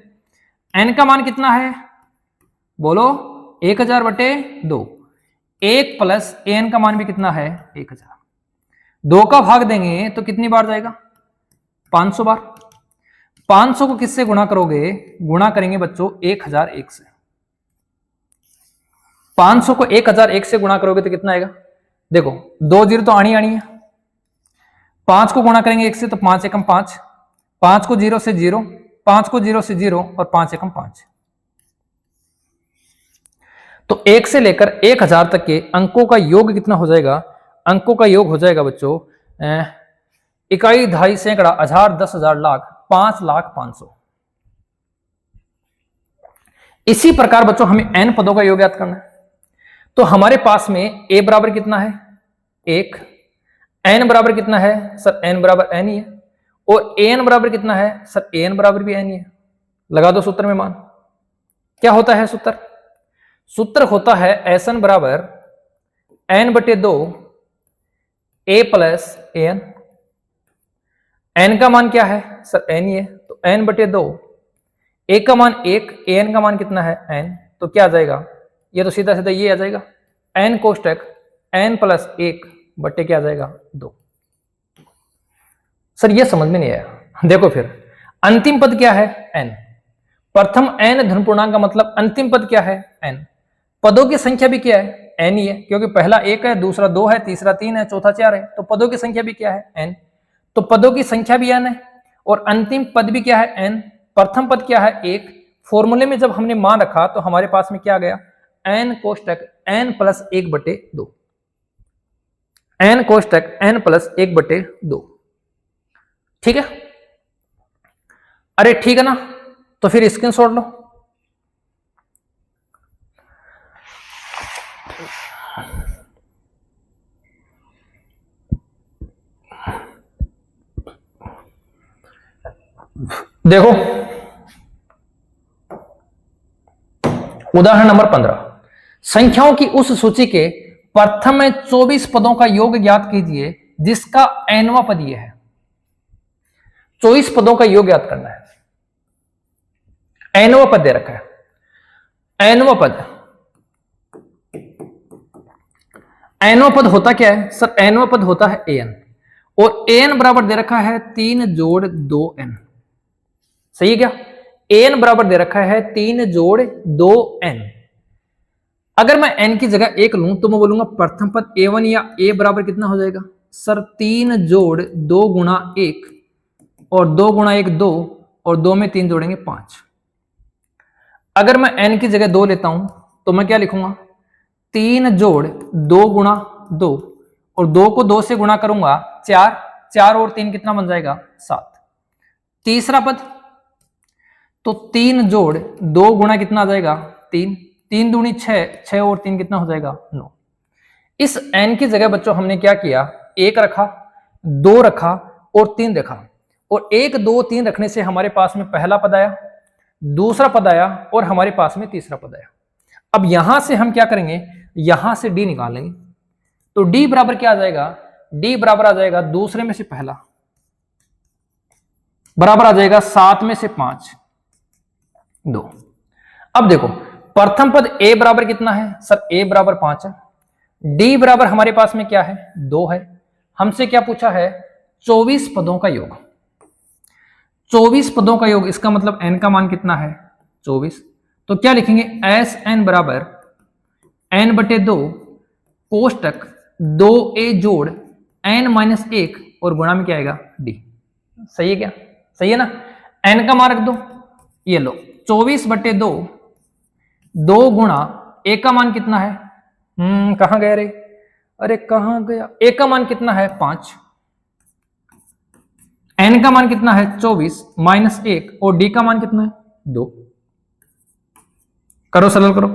n का मान कितना है? बोलो 1000/2। 1 प्लस an का मान भी कितना है 1000। 2 का भाग देंगे तो कितनी बार जाएगा? 500 बार। 500 को किससे गुणा करोगे? गुणा करेंगे बच्चों 1001 से। 500 को 1001 से गुणा करोगे तो कितना आएगा? देखो 2 जीरो तो आनी है। 5 को गुणा करेंगे 1 से तो 5 एकम 5, 5 को 0 से 0, 5 को 0 से 0 और 5 एकम 5। तो 1 से लेकर 1000 तक के अंकों का योग कितना हो जाएगा? अंकों का योग हो जाएगा बच्चों इकाई, दहाई, सैकड़ा, हजार, 10,000, लाख, 5,05,000। इसी प्रकार बच्चों हमें n पदों का योग याद करना है। तो हमारे पास में a बराबर कितना है 1, n बराबर कितना है सर? n बराबर n ही है। और an बराबर कितना है सर? an बराबर भी n ही है। लगा दो सूत्र में मान। क्या होता है सूत्र? सूत्र होता है Sn बराबर n/2 a plus an। n का मान क्या है सर? n ही है। तो n/2, a का मान 1, an का मान कितना है n। तो क्या आ जाएगा? ये तो सीधा सीधा ये आ जाएगा n कोष्टक n प्लस 1 बट्टे क्या आ जाएगा 2। सर ये समझ में नहीं आया। देखो फिर अंतिम पद क्या है n। प्रथम n धन पूर्णांक का मतलब अंतिम पद क्या है n। पदों की संख्या भी क्या है n ही है, क्योंकि पहला 1 है, दूसरा 2 है, तीसरा 3 है, चौथा 4 है। तो पदों की संख्या भी क्या है n। तो पदों की संख्या भी n है और अंतिम पद भी क्या है n। प्रथम पद क्या है 1। फॉर्मूले में जब हमने मान रखा तो हमारे पास में क्या गया n कोष्टक n plus 1/2। n कोष्टक n plus 1/2। ठीक है? अरे ठीक है ना? तो फिर स्क्रीनशॉट लो। देखो उदाहरण नंबर 15, संख्याओं की उस सूची के प्रथम 24 पदों का योग ज्ञात कीजिए जिसका nवां पद यह है। 24 पदों का योग ज्ञात करना है। nवां पद दे रखा है। nवां पद होता क्या है सर? nवां पद होता है an और an बराबर दे रखा है 3 जोड़ 2n। सही है क्या? an बराबर दे रखा है 3 जोड़ 2n। अगर मैं n की जगह 1 लूं तो मैं बोलूंगा प्रथम पद a1 या a बराबर कितना हो जाएगा सर? 3 जोड़ 2 गुणा 1 और 2 गुणा 1 2 और 2 में 3 जोड़ेंगे 5। अगर मैं n की जगह 2 लेता हूं तो मैं क्या लिखूंगा? 3 जोड़ 2 गुणा 2 और 2 को 2 से गुणा करूंगा 4, 4 और 3 कितना बन जाएगा 7। तीसरा पद तो 3 जोड़ 2 गुणा कितना आ जाएगा 3, 3 दूनी 6, 6 और 3 कितना हो जाएगा 9। इस n की जगह बच्चों हमने क्या किया, 1 रखा, 2 रखा और 3 रखा, और 1 2 3 रखने से हमारे पास में पहला पद आया, दूसरा पद आया और हमारे पास में तीसरा पद आया। अब यहां से हम क्या करेंगे, यहां से d निकाल लेंगे। तो d बराबर क्या आ जाएगा, d बराबर आ जाएगा दूसरे में से पहला बराबर आ जाएगा 7 में से 5 2। अब देखो प्रथम पद a बराबर कितना है सर, a बराबर 5 है, d बराबर हमारे पास में क्या है 2 है, हमसे क्या पूछा है 24 पदों का योग। 24 पदों का योग, इसका मतलब n का मान कितना है 24। तो क्या लिखेंगे, एस एन बराबर n बटे 2 कोष्टक 2a जोड़ n माइनस 1 और गुणा में क्या आएगा d। सही है क्या, सही है ना। n का मान रख दो, ये लो 24 बटे 2 2 गुणा a का मान कितना है, कहां गया रे, अरे कहां गया, a का मान कितना है 5, n का मान कितना है 24 माइनस 1 और d का मान कितना है 2। करो सरल करो,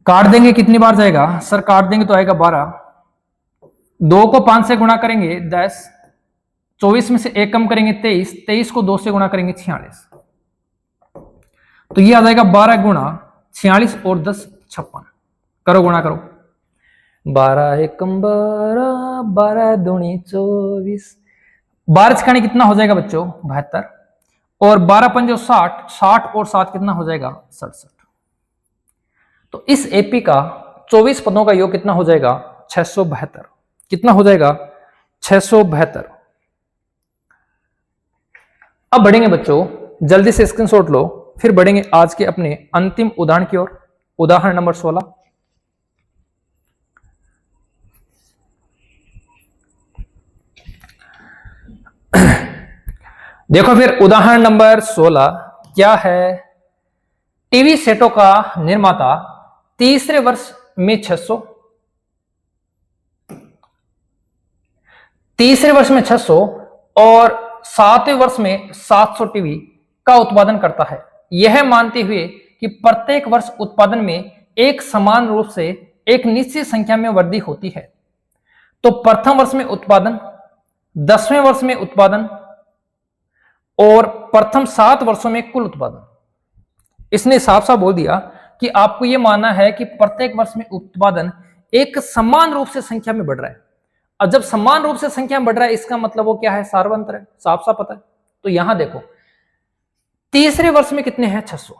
काट देंगे कितनी बार जाएगा सर, काट देंगे तो आएगा 12, 2 को 5 से गुणा करेंगे 10, 24 में से 1 कम करेंगे 23, 23 को 2 से गुणा करेंगे 46, तो ये आ जाएगा 12 गुणा 46 और 10 56। करो गुणा करो, 12 एकम 12, 12 दूनी 24, 12 छकाने कितना हो जाएगा बच्चों 72, और 12 पंजो 60, 60 और 7 कितना हो जाएगा 67। तो इस एपी का 24 पदों का योग कितना हो जाएगा 672, कितना हो जाएगा 672। अब बढ़ेंगे बच्चों, जल्दी से स्क्रीनशॉट लो, फिर बढ़ेंगे आज के अपने अंतिम उदाहरण की ओर। उदाहरण नंबर 16, देखो फिर उदाहरण नंबर 16 क्या है, टीवी सेटों का निर्माता तीसरे वर्ष में 600, तीसरे वर्ष में 600 और 7वें वर्ष में 700 टीवी का उत्पादन करता है, यह मानते हुए कि प्रत्येक वर्ष उत्पादन में एक समान रूप से एक निश्चित संख्या में वृद्धि होती है। तो प्रथम वर्ष में उत्पादन, 10वें वर्ष में उत्पादन और प्रथम 7 वर्षों में कुल उत्पादन। इसने साफ साफ बोल दिया कि आपको यह मानना है कि प्रत्येक वर्ष में उत्पादन एक समान रूप से संख्या में बढ़ रहा है। और जब समान रूप से संख्या में बढ़ रहा है, इसका मतलब वो क्या है, सार्वंत्र है, साफ साफ पता है। तो यहां देखो तीसरे वर्ष में कितने हैं 600,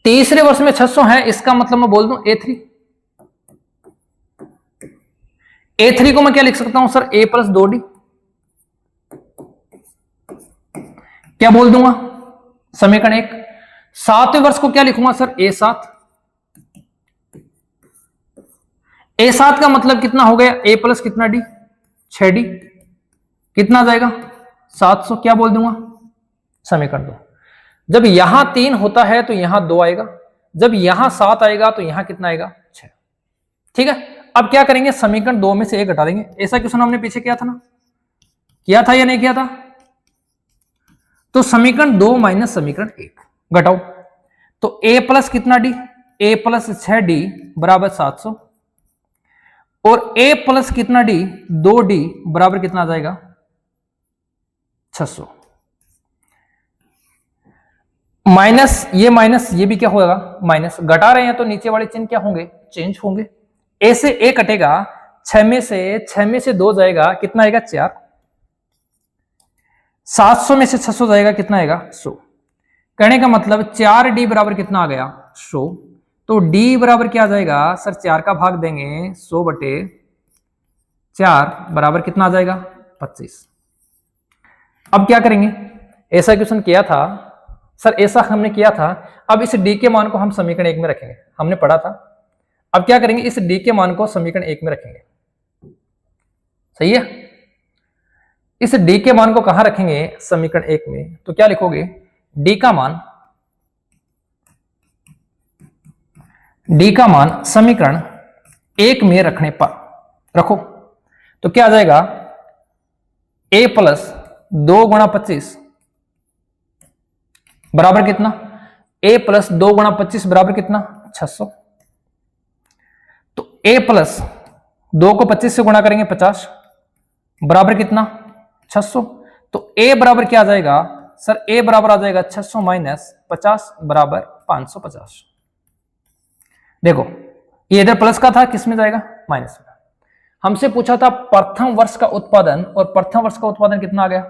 तीसरे वर्ष में 600 है, इसका मतलब मैं बोल दूं A3, A3 को मैं क्या लिख सकता हूं सर, A प्लस 2D, क्या बोल दूंगा समीकरण 1। 7वें वर्ष को क्या लिखूंगा सर, A7, A7 का मतलब कितना हो गया, A प्लस कितना D 6D, कितना जाएगा 700, क्या बोल दूंगा समीकरण 2। जब यहां 3 होता है तो यहां 2 आएगा, जब यहां 7 आएगा तो यहां कितना आएगा 6। ठीक है, अब क्या करेंगे, समीकरण 2 में से 1 घटा देंगे। ऐसा क्वेश्चन हमने पीछे किया था ना, किया था या नहीं किया था। तो समीकरण 2 माइनस समीकरण 1 घटाओ, तो A प्लस कितना D, A प्लस 6D बराबर 700 और A प्लस कितना D 2D बराबर कितना आ जाएगा 600। माइनस ये भी क्या होगा माइनस, घटा रहे हैं तो नीचे वाले चिन्ह क्या होंगे, चेंज होंगे। A से A कटेगा, 6 में से 2 जाएगा, कितना आएगा 4, 700 में से 600 जाएगा, कितना आएगा 100। कहने का मतलब 4D बराबर कितना आ गया 100। तो D बराबर क्या आ जाएगा सर, 4 का भाग देंगे 100 बटे 4 बराबर कितना आ जाएगा 25। अब क्या करेंगे, ऐसा क्वेश्चन किया था सर, ऐसा हमने किया था। अब इस D के मान को हम समीकरण 1 में रखेंगे, हमने पढ़ा था। अब क्या करेंगे, इस D के मान को समीकरण 1 में रखेंगे, सही है। इस D के मान को कहां रखेंगे, समीकरण 1 में। तो क्या लिखोगे, D का मान समीकरण 1 में रखने पर रखो तो क्या आ जाएगा, A प्लस 2 गुणा 25 बराबर कितना a प्लस 2 गुणा 25 बराबर कितना 600। तो a प्लस 2 को 25 से गुणा करेंगे 50 बराबर कितना 600। तो a बराबर क्या आ जाएगा सर, a बराबर आ जाएगा 600 माइनस 50 बराबर 550। देखो ये इधर प्लस का था, किस में जाएगा माइनस में। हमसे पूछा था प्रथम वर्ष का उत्पादन, और प्रथम वर्ष का उत्पादन कितना आ गया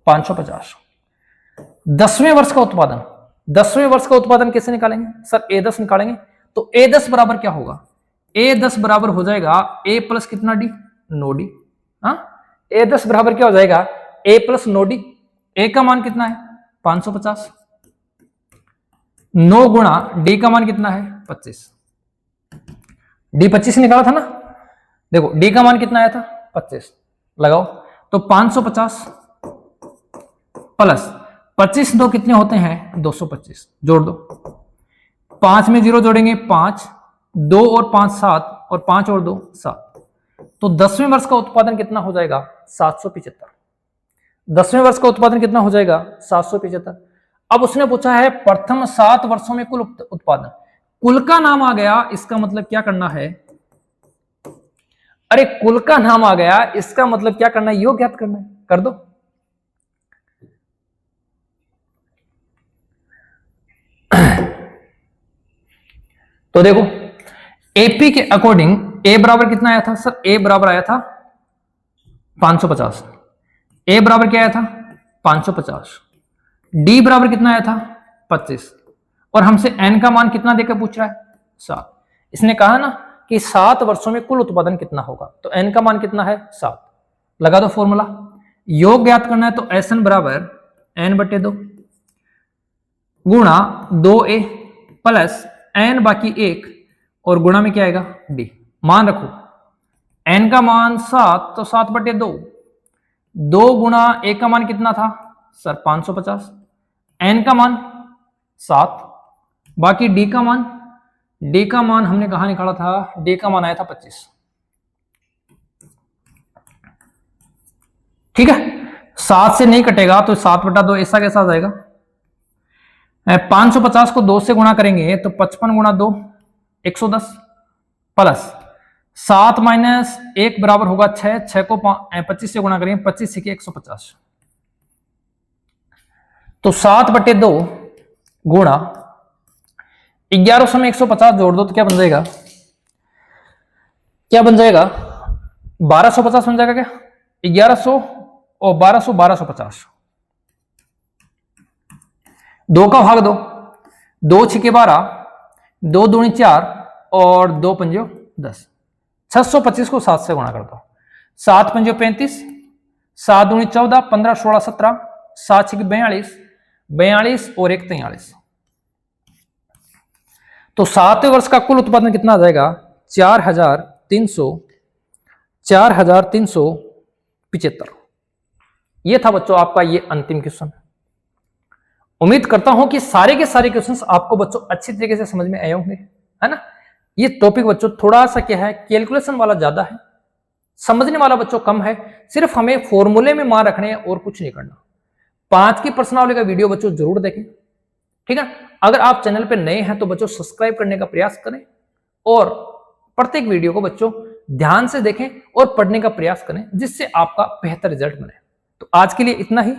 550। 10वें वर्ष का उत्पादन, 10वें वर्ष का उत्पादन कैसे निकालेंगे सर, a10 निकालेंगे। तो a10 बराबर क्या होगा, a10 बराबर हो जाएगा a प्लस कितना डी 9d। हाँ, a10 बराबर क्या हो जाएगा a प्लस 9d। a का मान कितना है 550, 9 गुणा d का मान कितना है 25। d 25 निकाला था ना, देखो d का मान कितना आया था 25, लगाओ। तो 550 प्लस 25 दो कितने होते हैं 225, जोड़ दो। 5 में 0 जोड़ेंगे 5, 2 और 5 7, और 5 और 2 7। तो 10वें वर्ष का उत्पादन कितना हो जाएगा 775। 10वें वर्ष का उत्पादन कितना हो जाएगा 775। अब उसने पूछा है प्रथम 7 वर्षों में कुल उत्पादन, कुल का नाम आ गया, इसका मतलब क्या करना है, अरे कुल का नाम आ गया, इसका मतलब क्या करना है, योग ज्ञात करना है, कर दो। तो देखो एपी के अकॉर्डिंग ए बराबर कितना आया था सर, ए बराबर आया था 550। ए बराबर क्या आया था 550। डी बराबर कितना आया था 25, और हमसे एन का मान कितना देकर पूछ रहा है 7। इसने कहा ना कि 7 वर्षों में कुल उत्पादन कितना होगा, तो एन का मान कितना है 7। लगा दो फॉर्मूला, योग ज्ञात करना है तो एस एन बराबर एन बटे 2 गुणा 2a प्लस एन बाकी 1, और गुणा में क्या आएगा डी। मान रखो एन का मान 7, तो 7 बटे 2, 2 गुणा ए का मान कितना था सर 550, एन का मान 7, बाकी डी का मान, डी का मान हमने कहा निकाला था, डी का मान आया था 25। ठीक है, 7 से नहीं कटेगा तो 7 बटा 2 ऐसा कैसा आ जाएगा। 550 को 2 से गुणा करेंगे तो 55 गुणा 2 110 प्लस 7 माइनस 1 बराबर होगा 6, 6 को 25 से गुणा करेंगे 25 से 150। तो 7 बटे 2 गुणा 1100 में 150 जोड़ दो तो क्या बन जाएगा, क्या बन जाएगा 1250 बन जाएगा क्या, 1100 और 1200 1250। 2 का भाग दो, 2 6 12, 2 दूनी 4 और 2 पंजो 10। 625 को 7 से गुणा कर दो, 7 पंजो 35, 7 दूनी 14, 15 16 17, 7 6 42, 42 और 1 43। तो 7वें वर्ष का कुल उत्पादन कितना आ जाएगा 4375। ये था बच्चों आपका ये अंतिम क्वेश्चन। उम्मीद करता हूं कि सारे के सारे क्वेश्चंस आपको बच्चों अच्छी तरीके से समझ में आए होंगे, है ना। ये टॉपिक बच्चों थोड़ा सा क्या है, कैलकुलेशन वाला ज्यादा है, समझने वाला बच्चों कम है। सिर्फ हमें फॉर्मूले में मान रखने हैं और कुछ नहीं करना। 5 की प्रश्नावली का वीडियो बच्चों जरूर देखें, ठीक है। अगर आप चैनल पर नए हैं तो बच्चों सब्सक्राइब करने का प्रयास करें, और प्रत्येक वीडियो को बच्चों ध्यान से देखें और पढ़ने का प्रयास करें, जिससे आपका बेहतर रिजल्ट बने। तो आज के लिए इतना ही।